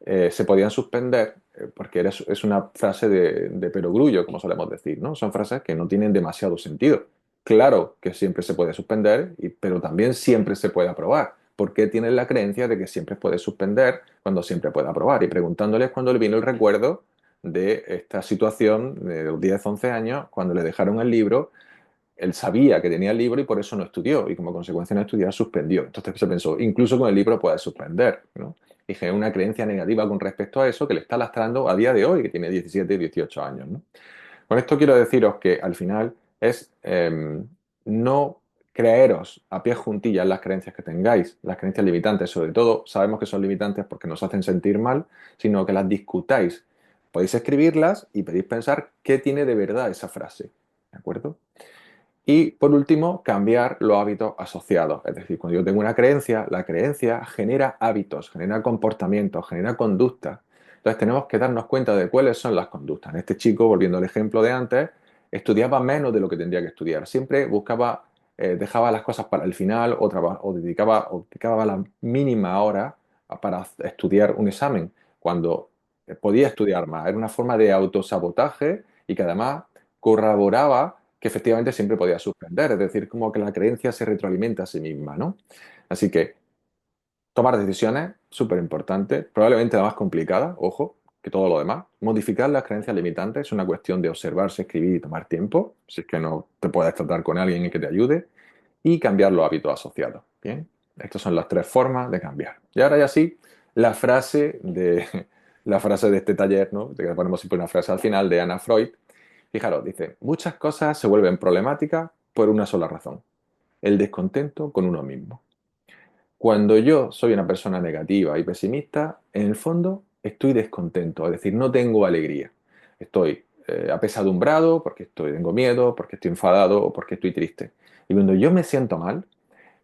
[SPEAKER 1] se podían suspender porque es una frase de perogrullo, como solemos decir, ¿no? Son frases que no tienen demasiado sentido. Claro que siempre se puede suspender, pero también siempre se puede aprobar. ¿Por qué tienes la creencia de que siempre puedes suspender cuando siempre puede aprobar? Y preguntándoles cuando le vino el recuerdo de esta situación de los 10, 11 años, cuando le dejaron el libro, él sabía que tenía el libro y por eso no estudió, y como consecuencia de no estudiar, suspendió. Entonces se pensó, incluso con el libro puedes suspender, ¿no? Y genera una creencia negativa con respecto a eso que le está lastrando a día de hoy, que tiene 17 y 18 años, ¿no? Con esto quiero deciros que al final es no creeros a pies juntillas las creencias que tengáis, las creencias limitantes, sobre todo sabemos que son limitantes porque nos hacen sentir mal, sino que las discutáis. Podéis escribirlas y podéis pensar qué tiene de verdad esa frase, ¿de acuerdo? Y por último, cambiar los hábitos asociados. Es decir, cuando yo tengo una creencia, la creencia genera hábitos, genera comportamientos, genera conductas. Entonces tenemos que darnos cuenta de cuáles son las conductas. Este chico, volviendo al ejemplo de antes, estudiaba menos de lo que tendría que estudiar. Siempre buscaba, dejaba las cosas para el final o dedicaba la mínima hora para estudiar un examen, cuando podía estudiar más. Era una forma de autosabotaje y que además corroboraba que efectivamente siempre podía suspender, es decir, como que la creencia se retroalimenta a sí misma, ¿no? Así que tomar decisiones, súper importante, probablemente la más complicada, ojo, que todo lo demás. Modificar las creencias limitantes es una cuestión de observarse, escribir y tomar tiempo, si es que no te puedes tratar con alguien y que te ayude, y cambiar los hábitos asociados, ¿bien? Estas son las tres formas de cambiar. Y ahora ya sí, la frase de, la frase de este taller, ¿no? Que ponemos siempre una frase al final de Anna Freud. Fijaros, dice, muchas cosas se vuelven problemáticas por una sola razón, el descontento con uno mismo. Cuando yo soy una persona negativa y pesimista, en el fondo estoy descontento, es decir, no tengo alegría. Estoy apesadumbrado porque tengo miedo, porque estoy enfadado o porque estoy triste. Y cuando yo me siento mal,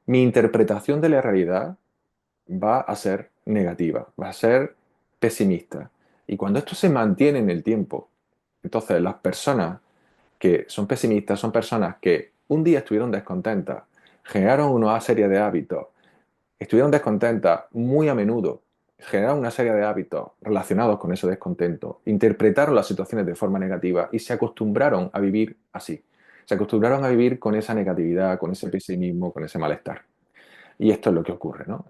[SPEAKER 1] mi interpretación de la realidad va a ser negativa, va a ser pesimista. Y cuando esto se mantiene en el tiempo, entonces las personas que son pesimistas son personas que un día estuvieron descontentas, generaron una serie de hábitos, estuvieron descontentas muy a menudo, generaron una serie de hábitos relacionados con ese descontento, interpretaron las situaciones de forma negativa y se acostumbraron a vivir así. Se acostumbraron a vivir con esa negatividad, con ese pesimismo, con ese malestar. Y esto es lo que ocurre, ¿no?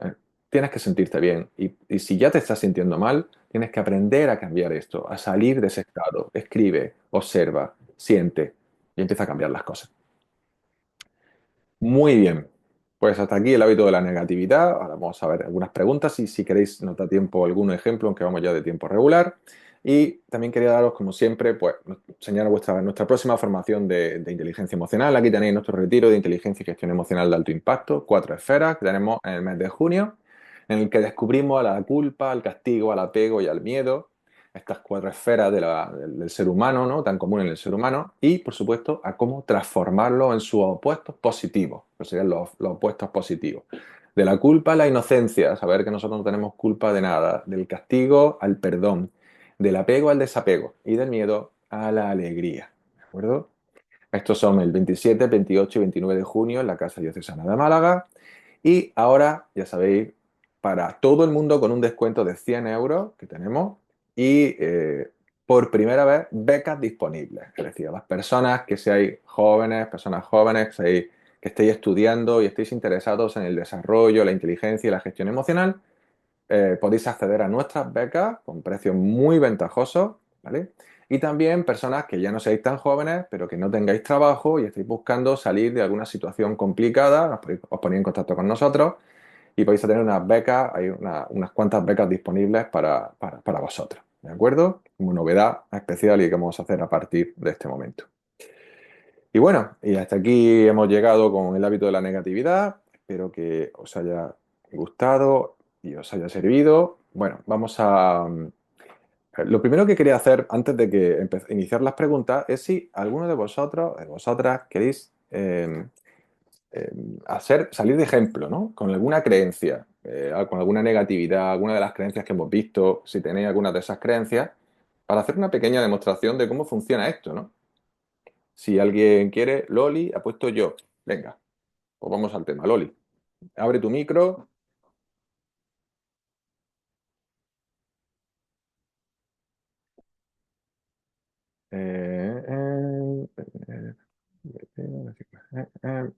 [SPEAKER 1] Tienes que sentirte bien y si ya te estás sintiendo mal, tienes que aprender a cambiar esto, a salir de ese estado. Escribe, observa, siente y empieza a cambiar las cosas. Muy bien. Pues hasta aquí el hábito de la negatividad. Ahora vamos a ver algunas preguntas y si queréis nos da tiempo algún ejemplo, aunque vamos ya de tiempo regular. Y también quería daros, como siempre, pues enseñar nuestra próxima formación de inteligencia emocional. Aquí tenéis nuestro retiro de inteligencia y gestión emocional de alto impacto, 4 esferas, que tenemos en el mes de junio, en el que descubrimos a la culpa, al castigo, al apego y al miedo, estas 4 esferas del ser humano, ¿no? Tan común en el ser humano, y por supuesto a cómo transformarlo en sus opuestos positivos, que serían los opuestos positivos. De la culpa a la inocencia, saber que nosotros no tenemos culpa de nada, del castigo al perdón, del apego al desapego y del miedo a la alegría. ¿De acuerdo? Estos son el 27, 28 y 29 de junio en la Casa Diocesana de Málaga. Y ahora, ya sabéis, para todo el mundo con un descuento de 100 euros que tenemos y por primera vez becas disponibles. Es decir, a las personas que seáis jóvenes, personas jóvenes que estéis estudiando y estéis interesados en el desarrollo, la inteligencia y la gestión emocional, podéis acceder a nuestras becas con precios muy ventajosos, ¿vale? Y también personas que ya no seáis tan jóvenes, pero que no tengáis trabajo y estéis buscando salir de alguna situación complicada, os ponéis en contacto con nosotros y podéis tener unas becas, hay unas cuantas becas disponibles para vosotros, ¿de acuerdo? Como novedad especial y que vamos a hacer a partir de este momento. Y bueno, y hasta aquí hemos llegado con el hábito de la negatividad. Espero que os haya gustado y os haya servido. Bueno, Lo primero que quería hacer antes de que iniciar las preguntas es si alguno de vosotros, de vosotras, queréis eh, salir de ejemplo, ¿no? Con alguna creencia, con alguna negatividad, alguna de las creencias que hemos visto, si tenéis alguna de esas creencias, para hacer una pequeña demostración de cómo funciona esto, ¿no? Si alguien quiere, Loli, ha puesto yo. Venga, pues vamos al tema. Loli, abre tu micro.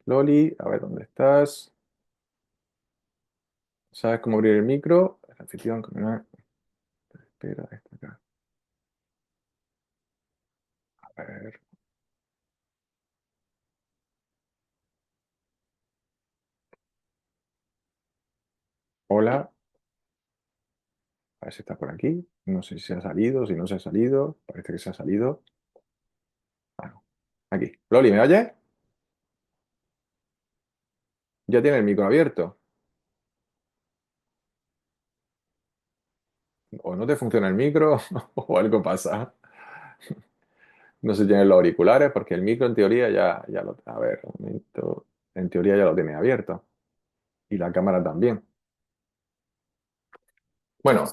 [SPEAKER 1] Loli, a ver dónde estás. ¿Sabes cómo abrir el micro? El anfitrión, espera, está acá. A ver, hola, a ver si está por aquí. No sé si se ha salido, si no se ha salido. Parece que se ha salido. Ah, no. Aquí. Loli, ¿me oyes? Ya tiene el micro abierto. O no te funciona el micro o algo pasa. No sé si tienes los auriculares porque el micro en teoría ya lo... A ver, un momento. En teoría ya lo tiene abierto. Y la cámara también. Bueno,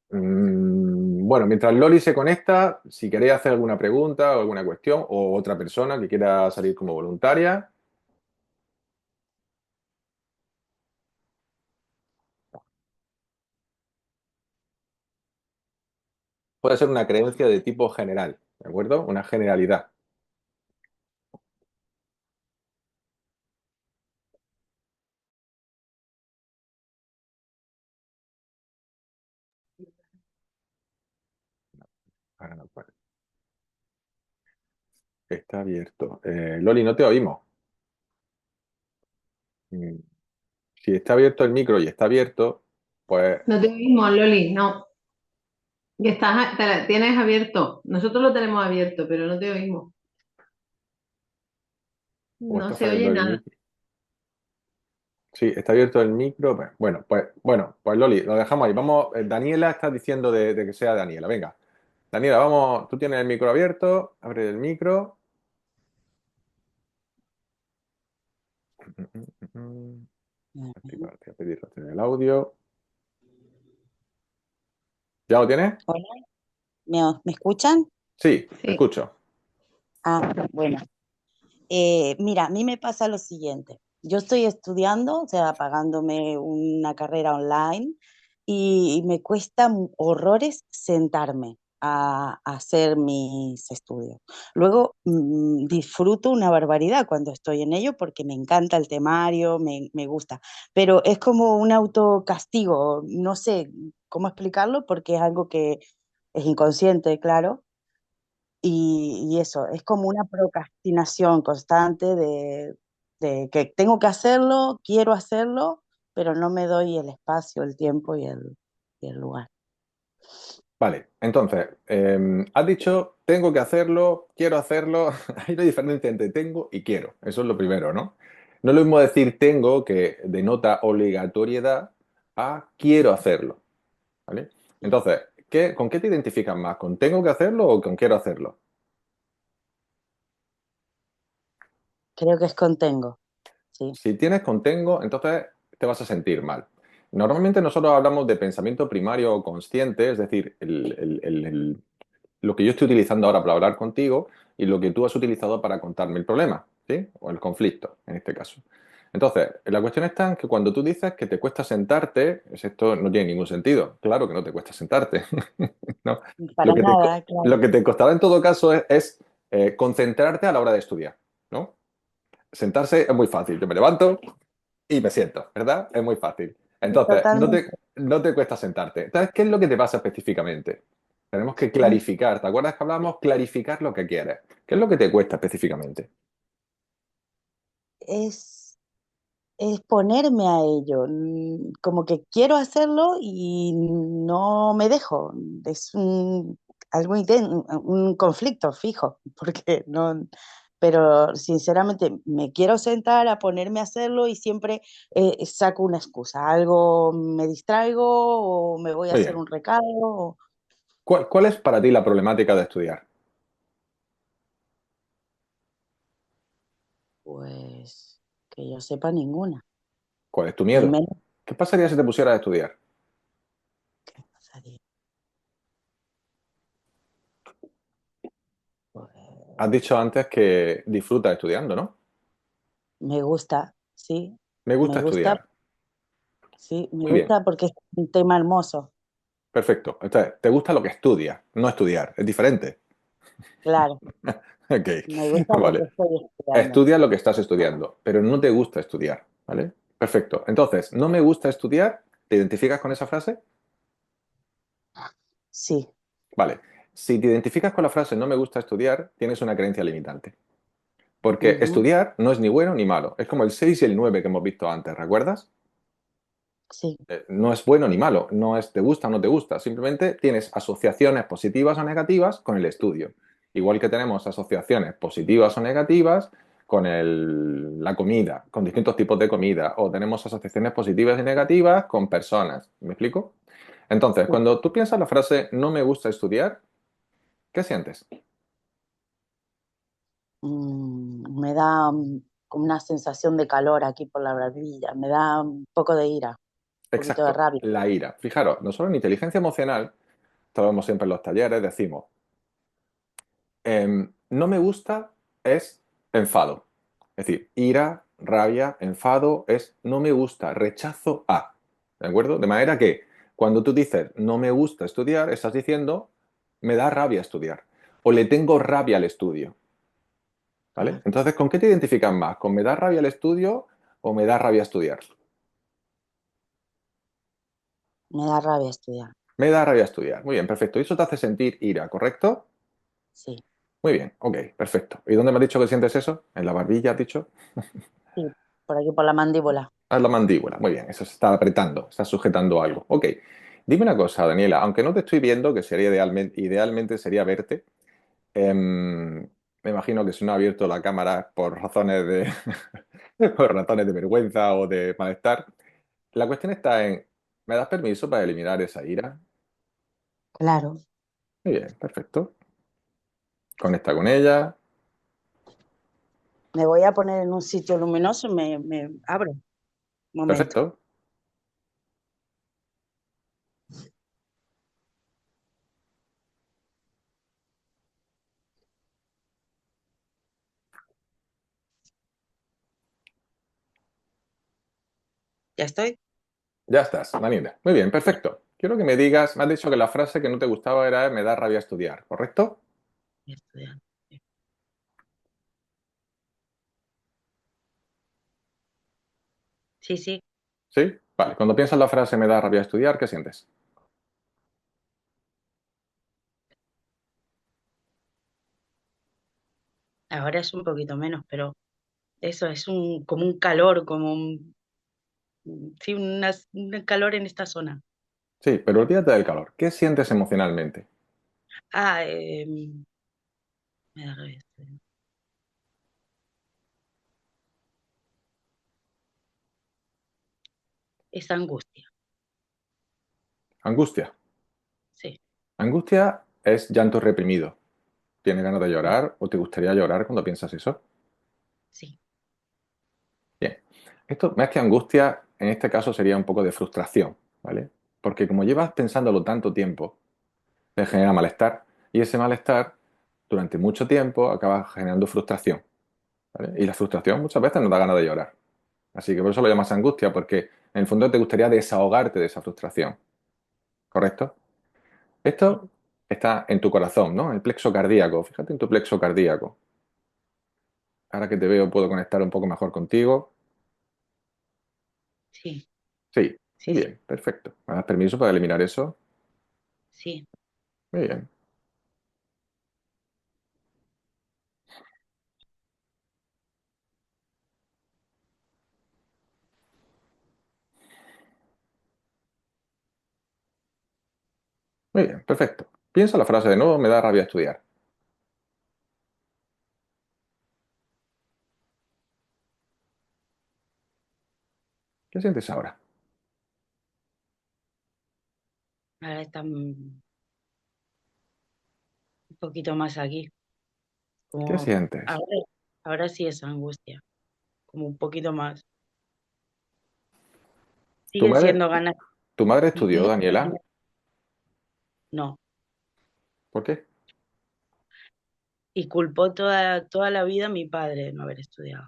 [SPEAKER 1] bueno, mientras Loli se conecta, si queréis hacer alguna pregunta o alguna cuestión o otra persona que quiera salir como voluntaria, puede ser una creencia de tipo general, ¿de acuerdo? Una generalidad. Ahora no puede. Está abierto. Loli, no te oímos. Mm, Si está abierto el micro y está abierto, pues,
[SPEAKER 2] No te oímos, Loli, no. Que estás, te la tienes abierto. Nosotros lo tenemos abierto, pero no te oímos.
[SPEAKER 1] o
[SPEAKER 2] No
[SPEAKER 1] está
[SPEAKER 2] se
[SPEAKER 1] fallando
[SPEAKER 2] oye
[SPEAKER 1] el
[SPEAKER 2] nada.
[SPEAKER 1] micro. Sí, está abierto el micro. Pues Loli, lo dejamos ahí. Vamos, Daniela está diciendo de que sea Daniela. Venga, Daniela, vamos, tú tienes el micro abierto, abre el micro.
[SPEAKER 3] Ujú.
[SPEAKER 1] Te voy a pedir el audio. ¿Ya lo tienes?
[SPEAKER 3] Hola, ¿me escuchan?
[SPEAKER 1] Sí, te
[SPEAKER 2] Sí.
[SPEAKER 1] escucho.
[SPEAKER 3] Bueno, mira, a mí me pasa lo siguiente. Yo estoy estudiando, o sea, pagándome una carrera online y me cuesta horrores sentarme a hacer mis estudios. Luego disfruto una barbaridad cuando estoy en ello porque me encanta el temario, me gusta, pero es como un autocastigo, no sé cómo explicarlo porque es algo que es inconsciente, claro. Y eso, es como una procrastinación constante de que tengo que hacerlo, quiero hacerlo, pero no me doy el espacio, el tiempo y el lugar.
[SPEAKER 1] Vale, entonces, has dicho, tengo que hacerlo, quiero hacerlo. Hay una diferencia entre tengo y quiero. Eso es lo primero, ¿no? No es lo mismo decir tengo, que denota obligatoriedad, a quiero hacerlo, ¿vale? Entonces, ¿con qué te identificas más? ¿Con tengo que hacerlo o con quiero hacerlo?
[SPEAKER 3] Creo que es contengo, sí.
[SPEAKER 1] Si tienes contengo, entonces te vas a sentir mal. Normalmente nosotros hablamos de pensamiento primario o consciente, es decir, lo que yo estoy utilizando ahora para hablar contigo y lo que tú has utilizado para contarme el problema, ¿sí? O el conflicto, en este caso. Entonces, la cuestión está en que cuando tú dices que te cuesta sentarte, esto no tiene ningún sentido. Claro que no te cuesta sentarte. ¿No? Lo
[SPEAKER 3] Para
[SPEAKER 1] que te,
[SPEAKER 3] nada, claro.
[SPEAKER 1] lo que te costará en todo caso es concentrarte a la hora de estudiar, ¿no? Sentarse es muy fácil. Yo me levanto y me siento, ¿verdad? Es muy fácil.
[SPEAKER 3] Sí,
[SPEAKER 1] Entonces,
[SPEAKER 3] totalmente.
[SPEAKER 1] no te cuesta sentarte. Entonces, ¿qué es lo que te pasa específicamente? Tenemos que
[SPEAKER 3] Mm,
[SPEAKER 1] clarificar. ¿Te acuerdas que hablábamos? Clarificar lo que quieres. ¿Qué es lo que te cuesta específicamente?
[SPEAKER 3] Es, es ponerme a ello, como que quiero hacerlo y no me dejo. Es un conflicto fijo, porque no, pero sinceramente me quiero sentar a ponerme a hacerlo y siempre saco una excusa, algo me distraigo o me voy a
[SPEAKER 1] Muy
[SPEAKER 3] hacer
[SPEAKER 1] bien.
[SPEAKER 3] un recado.
[SPEAKER 1] ¿Cuál es para ti la problemática de estudiar?
[SPEAKER 3] Pues que yo sepa ninguna.
[SPEAKER 1] ¿Cuál es tu
[SPEAKER 3] Ni
[SPEAKER 1] miedo?
[SPEAKER 3] menos
[SPEAKER 1] ¿Qué pasaría si te pusieras a estudiar?
[SPEAKER 3] que pasaría.
[SPEAKER 1] Has
[SPEAKER 3] Pues,
[SPEAKER 1] dicho antes que disfrutas estudiando, ¿no?
[SPEAKER 3] me gusta, sí,
[SPEAKER 1] Me gusta
[SPEAKER 3] me gusta,
[SPEAKER 1] estudiar.
[SPEAKER 3] sí, me
[SPEAKER 1] Muy bien,
[SPEAKER 3] gusta porque es un tema hermoso.
[SPEAKER 1] perfecto. Entonces, ¿te gusta lo que estudias? No estudiar, es diferente.
[SPEAKER 3] Claro,
[SPEAKER 1] Ok,
[SPEAKER 3] me gusta lo que
[SPEAKER 1] vale.
[SPEAKER 3] estoy estudiando.
[SPEAKER 1] Estudia lo que estás estudiando, pero no te gusta estudiar, ¿vale? Perfecto. Entonces, no me gusta estudiar, ¿te identificas con esa frase?
[SPEAKER 3] Sí,
[SPEAKER 1] Vale. Si te identificas con la frase no me gusta estudiar, tienes una creencia limitante. Porque
[SPEAKER 3] ujú,
[SPEAKER 1] estudiar no es ni bueno ni malo. Es como el 6 y el 9 que hemos visto antes, ¿recuerdas?
[SPEAKER 3] sí,
[SPEAKER 1] No es bueno ni malo, no es te gusta o no te gusta. Simplemente tienes asociaciones positivas o negativas con el estudio. Igual que tenemos asociaciones positivas o negativas con la comida, con distintos tipos de comida. O tenemos asociaciones positivas y negativas con personas. ¿Me explico? Entonces,
[SPEAKER 3] sí.
[SPEAKER 1] cuando tú piensas la frase no me gusta estudiar, ¿qué sientes?
[SPEAKER 3] Me da como una sensación de calor aquí por la barbilla, me da un poco de ira, un poquito de
[SPEAKER 1] Exacto,
[SPEAKER 3] rabia.
[SPEAKER 1] la ira. Fijaros, nosotros en inteligencia emocional, trabajamos siempre en los talleres, decimos, no me gusta es enfado. Es decir, ira, rabia, enfado es no me gusta, rechazo a. ¿De acuerdo? De manera que cuando tú dices no me gusta estudiar, estás diciendo me da rabia estudiar o le tengo rabia al estudio. ¿Vale?
[SPEAKER 3] Claro,
[SPEAKER 1] Entonces, ¿con qué te identificas más? ¿Con me da rabia el estudio o me da rabia estudiar?
[SPEAKER 3] me da rabia estudiar,
[SPEAKER 1] Me da rabia estudiar. Muy bien, perfecto. Y eso te hace sentir ira, ¿correcto?
[SPEAKER 3] sí,
[SPEAKER 1] Muy bien, ok, perfecto. ¿Y dónde me has dicho que sientes eso? ¿En la barbilla, has dicho?
[SPEAKER 3] sí, por aquí por la mandíbula.
[SPEAKER 1] Ah, la mandíbula. Muy bien, eso se está apretando, está sujetando algo. Ok. Dime una cosa, Daniela, aunque no te estoy viendo, que sería idealmente sería verte, me imagino que si no ha abierto la cámara por razones por razones de vergüenza o de malestar, la cuestión está en, ¿me das permiso para eliminar esa ira?
[SPEAKER 3] Claro,
[SPEAKER 1] Muy bien, perfecto. Conecta con ella.
[SPEAKER 3] me voy a poner en un sitio luminoso y me abro un momento.
[SPEAKER 1] Perfecto.
[SPEAKER 3] ¿Ya estoy?
[SPEAKER 1] Ya estás, Daniela. Muy bien, perfecto. Quiero que me digas, me has dicho que la frase que no te gustaba era me da rabia estudiar, ¿correcto?
[SPEAKER 3] Estudiando. Sí, sí,
[SPEAKER 1] ¿Sí? Vale, cuando piensas la frase me da rabia estudiar, ¿qué sientes?
[SPEAKER 3] ahora es un poquito menos, pero eso es como un calor, sí, un calor en esta zona.
[SPEAKER 1] Sí, pero olvídate del calor. ¿Qué sientes emocionalmente?
[SPEAKER 3] Ah, me da rabia. Esa angustia,
[SPEAKER 1] Angustia.
[SPEAKER 3] sí,
[SPEAKER 1] Angustia es llanto reprimido. ¿Tienes ganas de llorar o te gustaría llorar cuando piensas eso?
[SPEAKER 3] sí,
[SPEAKER 1] Bien. Esto, más que angustia, en este caso sería un poco de frustración, ¿vale? Porque como llevas pensándolo tanto tiempo, te genera malestar y ese malestar durante mucho tiempo acaba generando frustración, ¿vale? Y la frustración muchas veces nos da ganas de llorar. Así que por eso lo llamas angustia, porque en el fondo te gustaría desahogarte de esa frustración, ¿correcto?
[SPEAKER 3] sí,
[SPEAKER 1] Esto está en tu corazón, ¿no? En el plexo cardíaco. Fíjate en tu plexo cardíaco. Ahora que te veo puedo conectar un poco mejor contigo.
[SPEAKER 3] sí,
[SPEAKER 1] Sí, muy
[SPEAKER 3] sí, sí,
[SPEAKER 1] bien, perfecto. ¿Me das permiso para eliminar eso?
[SPEAKER 3] sí,
[SPEAKER 1] Muy bien, muy bien, perfecto. Piensa la frase de nuevo, me da rabia estudiar. ¿Qué sientes ahora?
[SPEAKER 3] ahora está, poquito más aquí,
[SPEAKER 1] ¿Qué
[SPEAKER 3] como
[SPEAKER 1] sientes?
[SPEAKER 3] ahora, ahora sí es angustia, como un poquito más.
[SPEAKER 1] ¿Tu
[SPEAKER 3] Siguen
[SPEAKER 1] madre,
[SPEAKER 3] siendo ganas,
[SPEAKER 1] tu madre estudió,
[SPEAKER 3] siguen siendo
[SPEAKER 1] Daniela?
[SPEAKER 3] ganas- no,
[SPEAKER 1] ¿Por qué?
[SPEAKER 3] y culpó toda la vida a mi padre de no haber estudiado.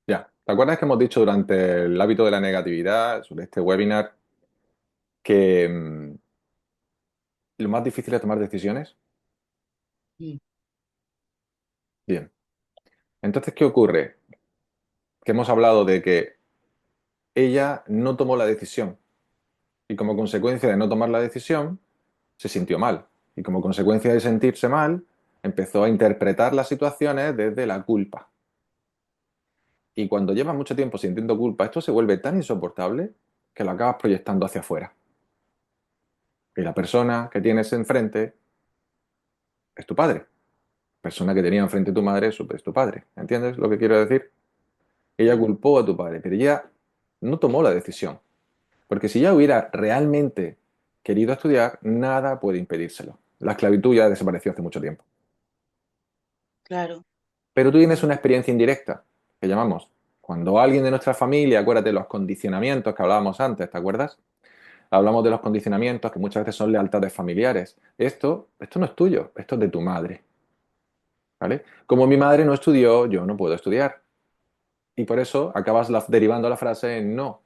[SPEAKER 1] Ya. ¿Te acuerdas que hemos dicho durante el hábito de la negatividad, sobre este webinar, que lo más difícil es tomar decisiones?
[SPEAKER 3] Mm,
[SPEAKER 1] Bien. Entonces, ¿qué ocurre? Que hemos hablado de que ella no tomó la decisión y como consecuencia de no tomar la decisión, se sintió mal. Y como consecuencia de sentirse mal, empezó a interpretar las situaciones desde la culpa. Y cuando llevas mucho tiempo sintiendo culpa, esto se vuelve tan insoportable que lo acabas proyectando hacia afuera. Y la persona que tienes enfrente es tu padre. La persona que tenía enfrente tu madre es tu padre. ¿Entiendes lo que quiero decir? Ella
[SPEAKER 3] sí,
[SPEAKER 1] culpó a tu padre, pero ella no tomó la decisión. Porque si ella hubiera realmente querido estudiar, nada puede impedírselo. La esclavitud ya desapareció hace mucho tiempo.
[SPEAKER 3] claro.
[SPEAKER 1] Pero tú tienes
[SPEAKER 3] Mm,
[SPEAKER 1] una experiencia indirecta, que llamamos, cuando alguien de nuestra familia, acuérdate de los condicionamientos que hablábamos antes, ¿te acuerdas? Hablamos de los condicionamientos que muchas veces son lealtades familiares. Esto no es tuyo, esto es de tu madre, ¿vale? Como mi madre no estudió, yo no puedo estudiar. Y por eso acabas derivando la frase en no,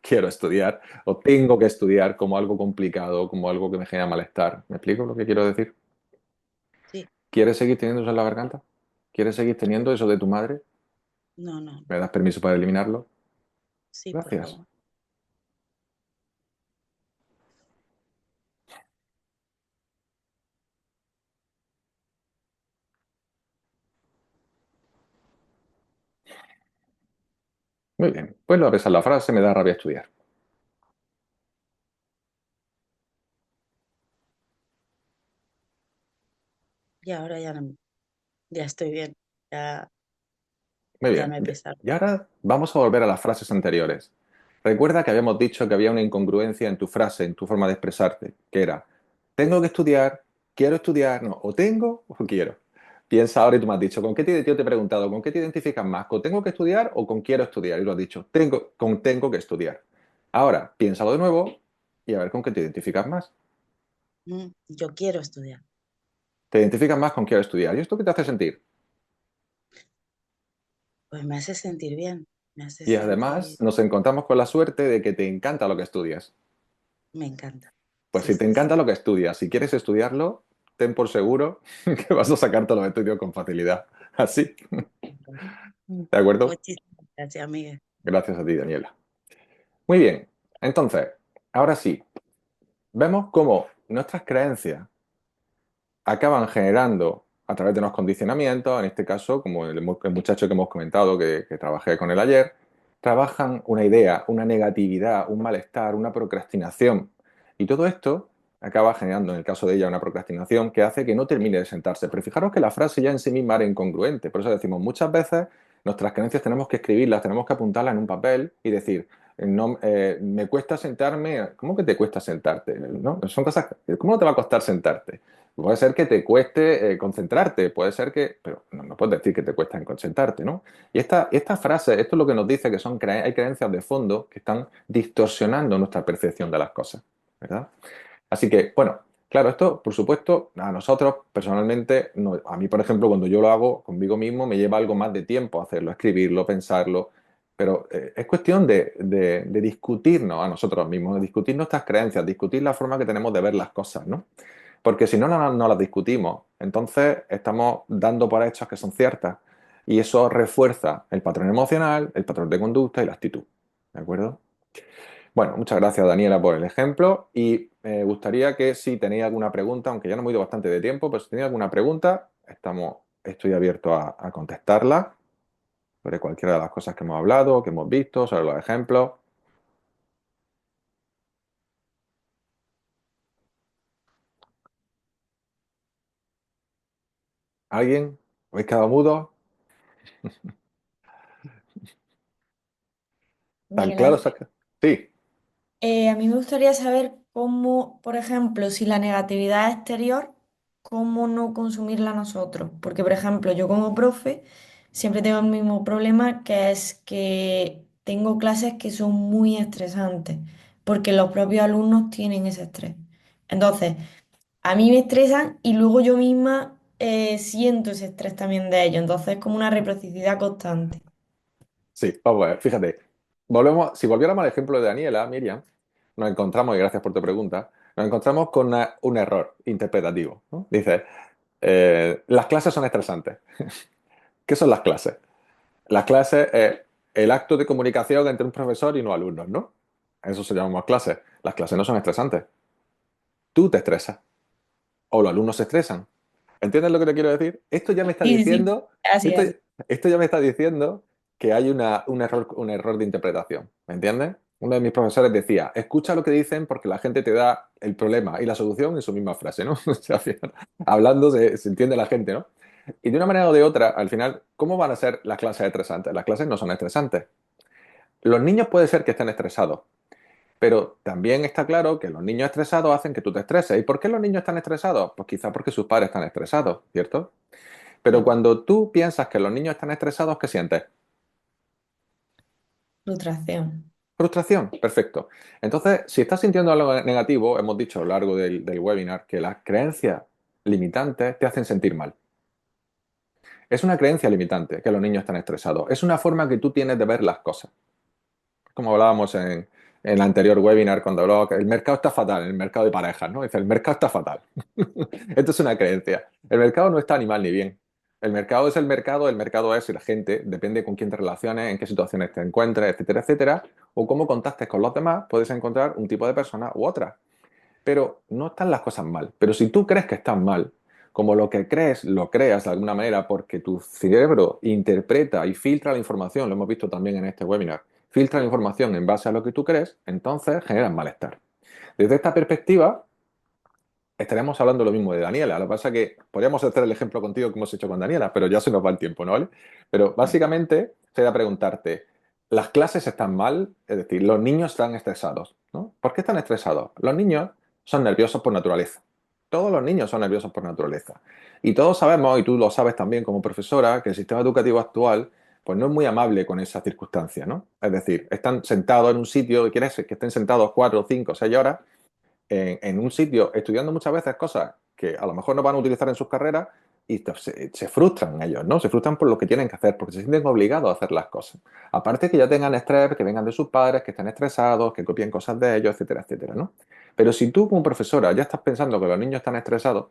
[SPEAKER 1] quiero estudiar o tengo que estudiar como algo complicado, como algo que me genera malestar. ¿Me explico lo que quiero decir?
[SPEAKER 3] sí,
[SPEAKER 1] ¿Quieres seguir teniendo eso en la garganta? ¿Quieres seguir teniendo eso de tu madre?
[SPEAKER 3] no, no,
[SPEAKER 1] ¿Me das permiso para eliminarlo?
[SPEAKER 3] sí, por
[SPEAKER 1] Gracias.
[SPEAKER 3] favor.
[SPEAKER 1] Muy bien. Pues lo a pesar la frase, me da rabia estudiar.
[SPEAKER 3] Y ahora ya no, ya estoy bien, ya,
[SPEAKER 1] Muy
[SPEAKER 3] ya
[SPEAKER 1] bien.
[SPEAKER 3] no hay pesar.
[SPEAKER 1] Y ahora vamos a volver a las frases anteriores. Recuerda que habíamos dicho que había una incongruencia en tu frase, en tu forma de expresarte, que era, tengo que estudiar, quiero estudiar, no, o tengo o quiero. Piensa ahora y tú me has dicho, yo te he preguntado, ¿con qué te identificas más? ¿Con tengo que estudiar o con quiero estudiar? Y lo has dicho, tengo que estudiar. Ahora, piénsalo de nuevo y a ver con qué te identificas más.
[SPEAKER 3] Yo quiero estudiar.
[SPEAKER 1] Te identificas más con quiero estudiar. ¿Y esto qué te hace sentir?
[SPEAKER 3] Pues me hace sentir bien, me hace
[SPEAKER 1] Y
[SPEAKER 3] sentir,
[SPEAKER 1] además nos encontramos con la suerte de que te encanta lo que estudias.
[SPEAKER 3] me encanta.
[SPEAKER 1] Pues
[SPEAKER 3] Sí,
[SPEAKER 1] si te
[SPEAKER 3] sí, sí.
[SPEAKER 1] encanta lo que estudias, si quieres estudiarlo, ten por seguro que vas a sacar todos los estudios con facilidad. Así, ¿de acuerdo?
[SPEAKER 3] Muchísimas gracias, Miguel.
[SPEAKER 1] Gracias a ti, Daniela. Muy bien, entonces, ahora sí, vemos cómo nuestras creencias acaban generando a través de unos condicionamientos, en este caso, como el muchacho que hemos comentado, que trabajé con él ayer, trabajan una idea, una negatividad, un malestar, una procrastinación. Y todo esto acaba generando, en el caso de ella, una procrastinación que hace que no termine de sentarse. Pero fijaros que la frase ya en sí misma era incongruente. Por eso decimos, muchas veces nuestras creencias tenemos que escribirlas, tenemos que apuntarlas en un papel y decir, no, me cuesta sentarme. ¿Cómo que te cuesta sentarte? ¿No? Son cosas. ¿Cómo no te va a costar sentarte? Puede ser que te cueste concentrarte, puede ser que, pero no puedes decir que te cuesta concentrarte, ¿no? Y esta frase, esto es lo que nos dice que hay creencias de fondo que están distorsionando nuestra percepción de las cosas, ¿verdad? Así que, bueno, claro, esto, por supuesto, a nosotros personalmente, a mí, por ejemplo, cuando yo lo hago conmigo mismo, me lleva algo más de tiempo hacerlo, escribirlo, pensarlo, pero es cuestión de discutirnos a nosotros mismos, de discutir nuestras creencias, discutir la forma que tenemos de ver las cosas, ¿no? Porque si no las discutimos, entonces estamos dando por hechos que son ciertas y eso refuerza el patrón emocional, el patrón de conducta y la actitud. ¿De acuerdo? Bueno, muchas gracias Daniela por el ejemplo y me gustaría que si tenéis alguna pregunta, aunque ya no hemos ido bastante de tiempo, pero si tenéis alguna pregunta, estoy abierto a contestarla sobre cualquiera de las cosas que hemos hablado, que hemos visto, sobre los ejemplos. ¿Alguien? ¿Habéis quedado mudo? ¿Tan
[SPEAKER 4] Miguel
[SPEAKER 1] claro?
[SPEAKER 4] Ángel,
[SPEAKER 1] Sí,
[SPEAKER 4] a mí me gustaría saber cómo, por ejemplo, si la negatividad es exterior, cómo no consumirla nosotros. Porque, por ejemplo, yo como profe siempre tengo el mismo problema, que es que tengo clases que son muy estresantes, porque los propios alumnos tienen ese estrés. Entonces, a mí me estresan y luego yo misma siento ese estrés también de ellos. Entonces, es como una reciprocidad constante.
[SPEAKER 1] Sí, vamos a ver, fíjate. Si volviéramos al ejemplo de Daniela, Miriam, nos encontramos, y gracias por tu pregunta, nos encontramos con un error interpretativo, ¿no? Dice, las clases son estresantes. ¿Qué son las clases? Las clases es el acto de comunicación entre un profesor y unos alumnos, ¿no? Eso se llamamos clases. Las clases no son estresantes. Tú te estresas o los alumnos se estresan. ¿Entiendes lo que te quiero decir? Esto ya me está
[SPEAKER 4] Sí, sí, sí,
[SPEAKER 1] diciendo,
[SPEAKER 4] así
[SPEAKER 1] esto,
[SPEAKER 4] es.
[SPEAKER 1] esto ya me está diciendo que hay un error de interpretación. ¿Me entiendes? Uno de mis profesores decía, escucha lo que dicen porque la gente te da el problema y la solución en su misma frase, ¿no? O sea, al final, hablando se entiende la gente, ¿no? Y de una manera o de otra, al final, ¿cómo van a ser las clases estresantes? Las clases no son estresantes. Los niños puede ser que estén estresados, pero también está claro que los niños estresados hacen que tú te estreses. ¿Y por qué los niños están estresados? Pues quizá porque sus padres están estresados, ¿cierto? Pero
[SPEAKER 4] Sí.
[SPEAKER 1] cuando tú piensas que los niños están estresados, ¿qué sientes?
[SPEAKER 4] Frustración.
[SPEAKER 1] Frustración, perfecto. Entonces, si estás sintiendo algo negativo, hemos dicho a lo largo del webinar que las creencias limitantes te hacen sentir mal. Es una creencia limitante que los niños están estresados. Es una forma que tú tienes de ver las cosas. Como hablábamos en el anterior webinar, cuando hablaba que el mercado está fatal, el mercado de parejas, ¿no? Dice, el mercado está fatal. Esto es una creencia. El mercado no está ni mal ni bien. El mercado es el mercado es la gente, depende con quién te relaciones, en qué situaciones te encuentres, etcétera, etcétera, o cómo contactes con los demás, puedes encontrar un tipo de persona u otra. Pero no están las cosas mal. Pero si tú crees que están mal, como lo que crees, lo creas de alguna manera porque tu cerebro interpreta y filtra la información, lo hemos visto también en este webinar, filtra la información en base a lo que tú crees, entonces generas malestar. Desde esta perspectiva, estaríamos hablando lo mismo de Daniela. Lo que pasa es que podríamos hacer el ejemplo contigo que hemos hecho con Daniela, pero ya se nos va el tiempo, ¿no? ¿Vale? Pero básicamente sería preguntarte, ¿las clases están mal? Es decir, los niños están estresados, ¿no? ¿Por qué están estresados? Los niños son nerviosos por naturaleza. Todos los niños son nerviosos por naturaleza. Y todos sabemos, y tú lo sabes también como profesora, que el sistema educativo actual pues no es muy amable con esa circunstancia, ¿no? Es decir, están sentados en un sitio, quieres que estén sentados 4, 5, 6 horas en un sitio estudiando muchas veces cosas que a lo mejor no van a utilizar en sus carreras y se frustran ellos, ¿no? Se frustran por lo que tienen que hacer, porque se sienten obligados a hacer las cosas. Aparte que ya tengan estrés, que vengan de sus padres, que estén estresados, que copien cosas de ellos, etcétera, etcétera, ¿no? Pero si tú como profesora ya estás pensando que los niños están estresados,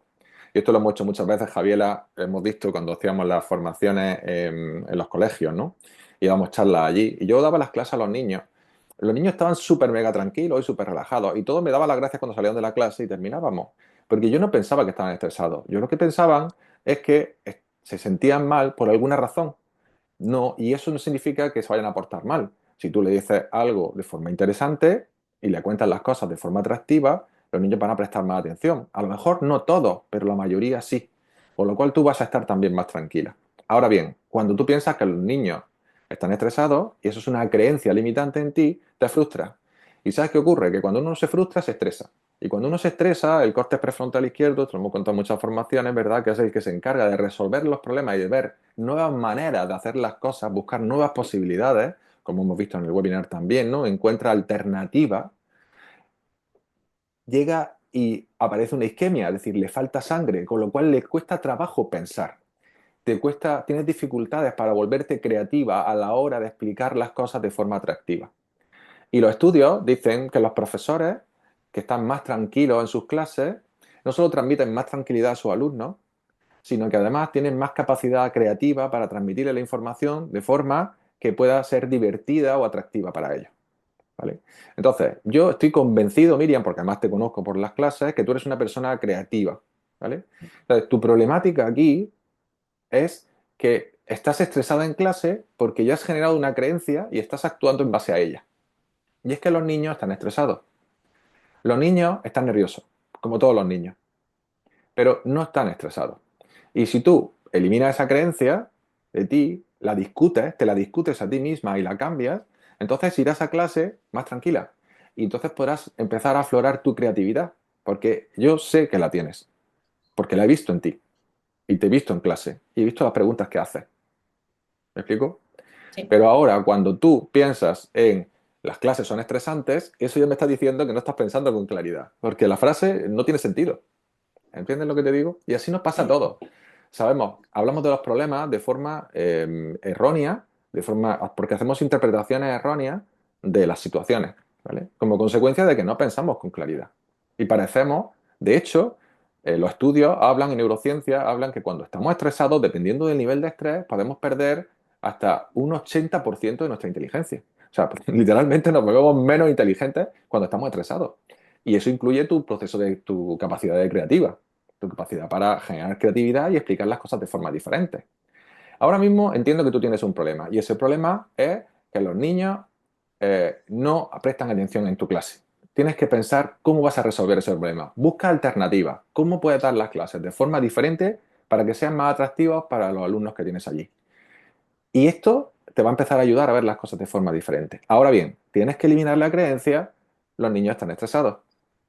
[SPEAKER 1] y esto lo hemos hecho muchas veces, Javiela, hemos visto cuando hacíamos las formaciones en los colegios, ¿no? Y dábamos charlas allí, y yo daba las clases a los niños estaban súper mega tranquilos y súper relajados. Y todos me daban las gracias cuando salían de la clase y terminábamos. Porque yo no pensaba que estaban estresados. Yo lo que pensaban es que se sentían mal por alguna razón. No, y eso no significa que se vayan a portar mal. Si tú le dices algo de forma interesante y le cuentas las cosas de forma atractiva, los niños van a prestar más atención. A lo mejor no todos, pero la mayoría sí. Por lo cual tú vas a estar también más tranquila. Ahora bien, cuando tú piensas que los niños están estresados y eso es una creencia limitante en ti, te frustra. ¿Y sabes qué ocurre? Que cuando uno se frustra, se estresa. Y cuando uno se estresa, el corte prefrontal izquierdo, te lo hemos contado en muchas formaciones, ¿verdad? Que es el que se encarga de resolver los problemas y de ver nuevas maneras de hacer las cosas, buscar nuevas posibilidades, como hemos visto en el webinar también, ¿no? Encuentra alternativas, llega y aparece una isquemia, es decir, le falta sangre, con lo cual le cuesta trabajo pensar. Tienes dificultades para volverte creativa a la hora de explicar las cosas de forma atractiva. Y los estudios dicen que los profesores que están más tranquilos en sus clases no solo transmiten más tranquilidad a sus alumnos, sino que además tienen más capacidad creativa para transmitirle la información de forma que pueda ser divertida o atractiva para ellos. ¿Vale? Entonces, yo estoy convencido, Miriam, porque además te conozco por las clases, que tú eres una persona creativa. ¿Vale? Entonces, tu problemática aquí es que estás estresada en clase porque ya has generado una creencia y estás actuando en base a ella. Y es que los niños están estresados. Los niños están nerviosos, como todos los niños, pero no están estresados. Y si tú eliminas esa creencia de ti, la discutes, te la discutes a ti misma y la cambias, entonces irás a clase más tranquila. y entonces podrás empezar a aflorar tu creatividad, porque yo sé que la tienes, porque la he visto en ti, y te he visto en clase, y he visto las preguntas que haces. ¿Me explico?
[SPEAKER 4] Sí,
[SPEAKER 1] Pero ahora, cuando tú piensas en las clases son estresantes, eso ya me está diciendo que no estás pensando con claridad, porque la frase no tiene sentido. ¿Entiendes lo que te digo? Y así nos pasa a
[SPEAKER 4] sí.
[SPEAKER 1] todos. Sabemos, hablamos de los problemas de forma errónea, porque hacemos interpretaciones erróneas de las situaciones, ¿vale? Como consecuencia de que no pensamos con claridad. Y parecemos, de hecho, los estudios hablan, en neurociencia, hablan que cuando estamos estresados, dependiendo del nivel de estrés, podemos perder hasta un 80% de nuestra inteligencia. O sea, literalmente nos volvemos menos inteligentes cuando estamos estresados. Y eso incluye tu proceso de tu capacidad de creativa, tu capacidad para generar creatividad y explicar las cosas de forma diferente. Ahora mismo entiendo que tú tienes un problema y ese problema es que los niños no prestan atención en tu clase. Tienes que pensar cómo vas a resolver ese problema. Busca alternativas. ¿Cómo puedes dar las clases de forma diferente para que sean más atractivas para los alumnos que tienes allí? Y esto te va a empezar a ayudar a ver las cosas de forma diferente. Ahora bien, tienes que eliminar la creencia, los niños están estresados.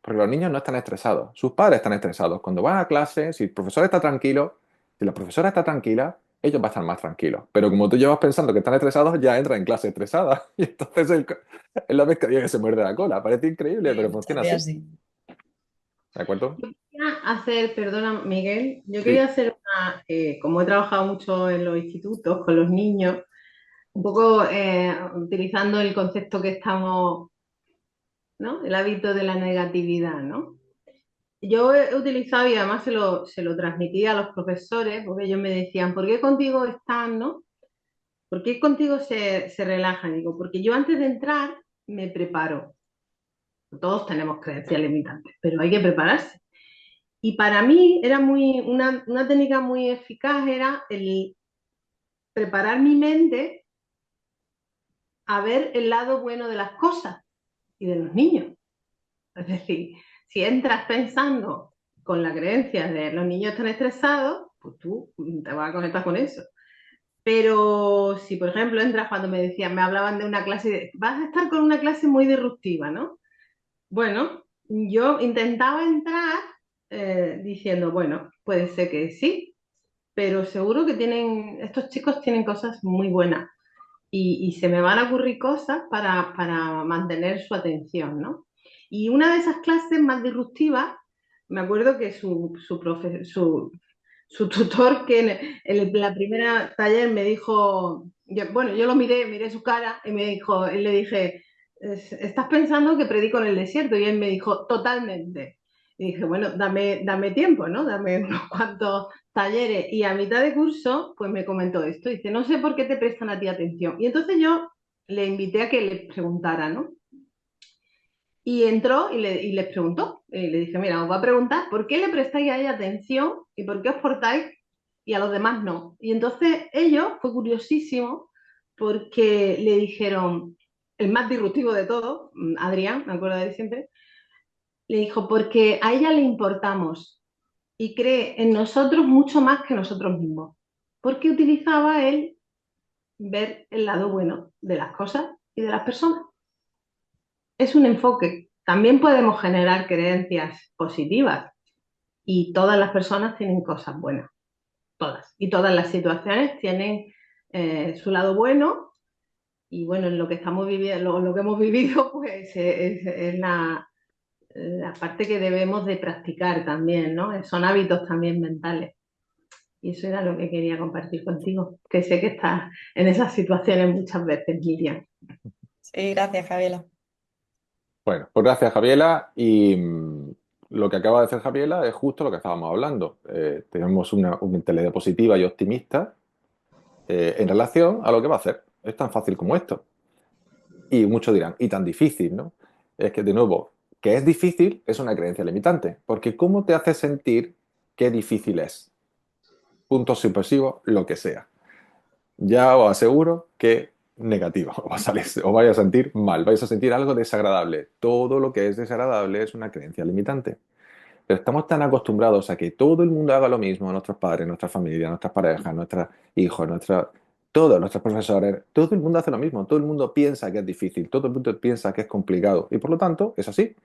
[SPEAKER 1] Porque los niños no están estresados, sus padres están estresados. Cuando van a clase, si el profesor está tranquilo, si la profesora está tranquila, ellos van a estar más tranquilos. Pero como tú llevas pensando que están estresados, ya entran en clase estresada. Y entonces es la pescadilla que se muerde la cola. Parece increíble, pero
[SPEAKER 4] Sí, se
[SPEAKER 1] funciona
[SPEAKER 4] ve
[SPEAKER 1] así.
[SPEAKER 4] así.
[SPEAKER 1] ¿De acuerdo?
[SPEAKER 2] Yo quería hacer, perdona Miguel, yo quería
[SPEAKER 1] Sí.
[SPEAKER 2] hacer como he trabajado mucho en los institutos con los niños, un poco utilizando el concepto que estamos, ¿no? El hábito de la negatividad, ¿no? Yo he utilizado y además se lo transmití a los profesores, porque ellos me decían, ¿por qué contigo están, no? ¿Por qué contigo se relajan? Digo, porque yo antes de entrar me preparo. Todos tenemos creencias limitantes, pero hay que prepararse. Y para mí era una técnica muy eficaz, era el preparar mi mente a ver el lado bueno de las cosas y de los niños. Es decir, si entras pensando con la creencia de los niños están estresados, pues tú te vas a conectar con eso. Pero si, por ejemplo, entras cuando me hablaban de una clase, vas a estar con una clase muy disruptiva, ¿no? Bueno, yo intentaba entrar diciendo, bueno, puede ser que sí, pero seguro que estos chicos tienen cosas muy buenas y se me van a ocurrir cosas para mantener su atención, ¿no? Y una de esas clases más disruptivas, me acuerdo que su tutor, que en la primera taller me dijo, bueno, yo lo miré su cara y y le dije, ¿estás pensando que predico en el desierto? Y él me dijo, totalmente. Y dije, bueno, dame tiempo, ¿no? Dame unos cuantos talleres. Y a mitad de curso, pues me comentó esto. Dice, no sé por qué te prestan a ti atención. Y entonces yo le invité a que le preguntara, ¿no? Y entró y les preguntó. Y le dije, mira, os voy a preguntar por qué le prestáis a ella atención y por qué os portáis y a los demás no. Y entonces ellos, fue curiosísimo, porque le dijeron, el más disruptivo de todos, Adrián, me acuerdo de él siempre, le dijo, porque a ella le importamos y cree en nosotros mucho más que nosotros mismos. Porque utilizaba él ver el lado bueno de las cosas y de las personas. Es un enfoque. También podemos generar creencias positivas y todas las personas tienen cosas buenas, todas. Y todas las situaciones tienen su lado bueno y bueno, en lo que estamos viviendo, lo que hemos vivido, pues es la parte que debemos de practicar también, ¿no? Son hábitos también mentales. Y eso era lo que quería compartir contigo, que sé que estás en esas situaciones muchas veces, Miriam.
[SPEAKER 4] Sí, gracias, Javiela.
[SPEAKER 1] Bueno, pues gracias, Javiela. Y lo que acaba de hacer Javiela es justo lo que estábamos hablando. Tenemos una mentalidad positiva y optimista en relación a lo que va a hacer. Es tan fácil como esto. Y muchos dirán, y tan difícil, ¿no? Es que, de nuevo, que es difícil es una creencia limitante, porque ¿cómo te hace sentir qué difícil es? Puntos supresivos, lo que sea. Ya os aseguro que negativo, os vais a sentir mal, vais a sentir algo desagradable. Todo lo que es desagradable es una creencia limitante. Pero estamos tan acostumbrados a que todo el mundo haga lo mismo, nuestros padres, nuestra familia, nuestras parejas, nuestros hijos, nuestra... todos nuestros profesores, todo el mundo hace lo mismo, todo el mundo piensa que es difícil, todo el mundo piensa que es complicado y por lo tanto es así.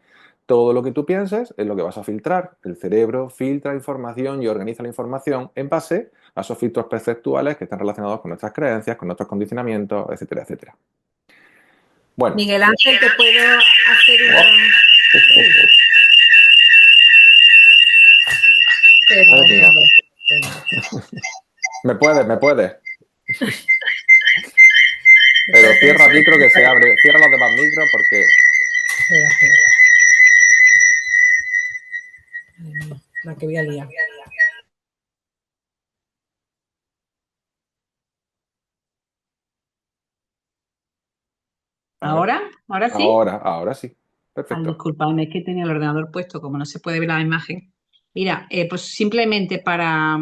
[SPEAKER 1] Todo lo que tú pienses es lo que vas a filtrar. El cerebro filtra información y organiza la información en base a esos filtros perceptuales que están relacionados con nuestras creencias, con nuestros condicionamientos, etcétera, etcétera. Bueno.
[SPEAKER 5] Miguel Ángel, ¿te puedo hacer una...?
[SPEAKER 1] Madre mía. Me puedes. Pero cierra el micro que se abre. Cierra los demás micros porque...
[SPEAKER 5] Espera. Madre mía, la que voy a liar. ¿Ahora? ¿Ahora sí?
[SPEAKER 1] Ahora sí. Perfecto.
[SPEAKER 5] Disculpadme, es que tenía el ordenador puesto, como no se puede ver la imagen. Mira, pues simplemente para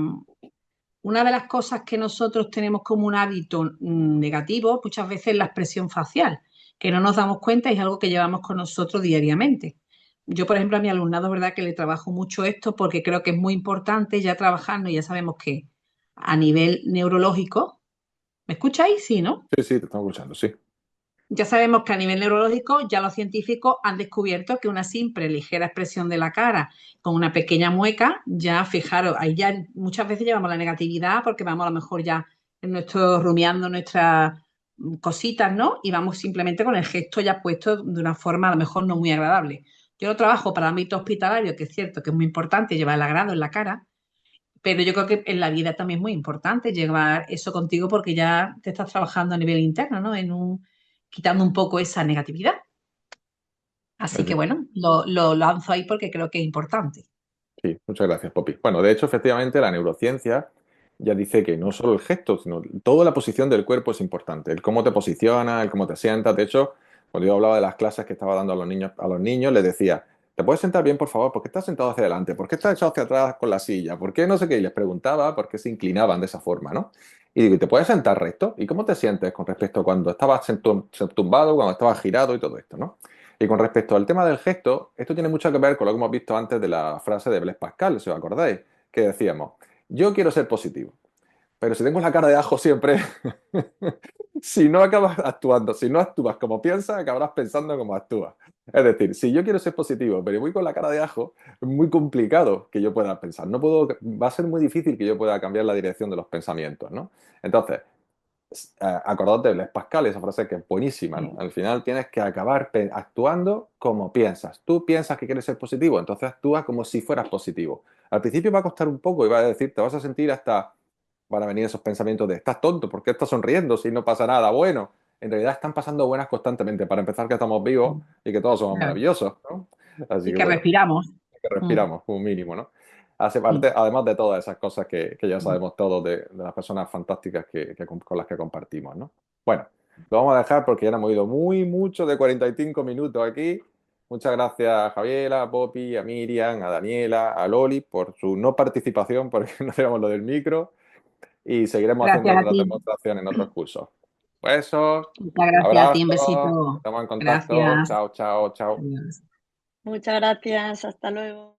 [SPEAKER 5] una de las cosas que nosotros tenemos como un hábito negativo, muchas veces es la expresión facial, que no nos damos cuenta y es algo que llevamos con nosotros diariamente. Yo, por ejemplo, a mi alumnado, verdad que le trabajo mucho esto porque creo que es muy importante ya trabajando y ya sabemos que a nivel neurológico, ¿me escucháis? Sí, ¿no?
[SPEAKER 1] Sí, te estamos escuchando, sí.
[SPEAKER 5] Ya sabemos que a nivel neurológico ya los científicos han descubierto que una simple ligera expresión de la cara con una pequeña mueca, ya fijaros, ahí ya muchas veces llevamos la negatividad porque vamos a lo mejor ya en nuestro rumiando nuestras cositas, ¿no? Y vamos simplemente con el gesto ya puesto de una forma a lo mejor no muy agradable. Yo lo trabajo para el ámbito hospitalario, que es cierto que es muy importante llevar el agrado en la cara, pero yo creo que en la vida también es muy importante llevar eso contigo porque ya te estás trabajando a nivel interno, ¿no? Quitando un poco esa negatividad. Así que bueno, lo lanzo ahí porque creo que es importante.
[SPEAKER 1] Sí, muchas gracias, Poppy. Bueno, de hecho, efectivamente, la neurociencia ya dice que no solo el gesto, sino toda la posición del cuerpo es importante. El cómo te posicionas, el cómo te sientas. De hecho, cuando yo hablaba de las clases que estaba dando a los niños, les decía, ¿te puedes sentar bien, por favor? ¿Por qué estás sentado hacia adelante? ¿Por qué estás echado hacia atrás con la silla? ¿Por qué no sé qué? Y les preguntaba por qué se inclinaban de esa forma, ¿no? Y digo, ¿y te puedes sentar recto? ¿Y cómo te sientes con respecto a cuando estabas tumbado, cuando estabas girado y todo esto, ¿no? Y con respecto al tema del gesto, esto tiene mucho que ver con lo que hemos visto antes de la frase de Blaise Pascal, si os acordáis, que decíamos, yo quiero ser positivo, pero si tengo la cara de ajo siempre, si no acabas actuando, si no actúas como piensas, acabarás pensando como actúas. Es decir, si yo quiero ser positivo, pero voy con la cara de ajo, es muy complicado que yo pueda pensar. No puedo, va a ser muy difícil que yo pueda cambiar la dirección de los pensamientos, ¿no? Entonces, acordad de Blaise Pascal, esa frase que es buenísima, ¿no? Al final tienes que acabar actuando como piensas. Tú piensas que quieres ser positivo, entonces actúa como si fueras positivo. Al principio va a costar un poco y va a decir, te vas a sentir hasta, van a venir esos pensamientos de, estás tonto, ¿por qué estás sonriendo si no pasa nada bueno? En realidad están pasando buenas constantemente. Para empezar, que estamos vivos y que todos somos
[SPEAKER 5] Claro.
[SPEAKER 1] maravillosos, ¿no? Así
[SPEAKER 5] Y
[SPEAKER 1] que
[SPEAKER 5] que
[SPEAKER 1] bueno,
[SPEAKER 5] respiramos.
[SPEAKER 1] que respiramos, un mínimo, ¿no? Hace parte, además de todas esas cosas que ya sabemos todos de las personas fantásticas con las que compartimos, ¿no? Bueno, lo vamos a dejar porque ya nos hemos ido mucho de 45 minutos aquí. Muchas gracias a Javiera, a Poppy, a Miriam, a Daniela, a Loli por su no participación porque no tenemos lo del micro y seguiremos haciendo
[SPEAKER 5] Gracias a
[SPEAKER 1] otras
[SPEAKER 5] ti.
[SPEAKER 1] demostraciones en otros cursos. Besos,
[SPEAKER 5] Muchas gracias a ti. Un
[SPEAKER 1] abrazos,
[SPEAKER 5] besito.
[SPEAKER 1] estamos en contacto.
[SPEAKER 5] Gracias.
[SPEAKER 1] Chao, chao, chao.
[SPEAKER 5] Adiós.
[SPEAKER 3] Muchas gracias, hasta luego.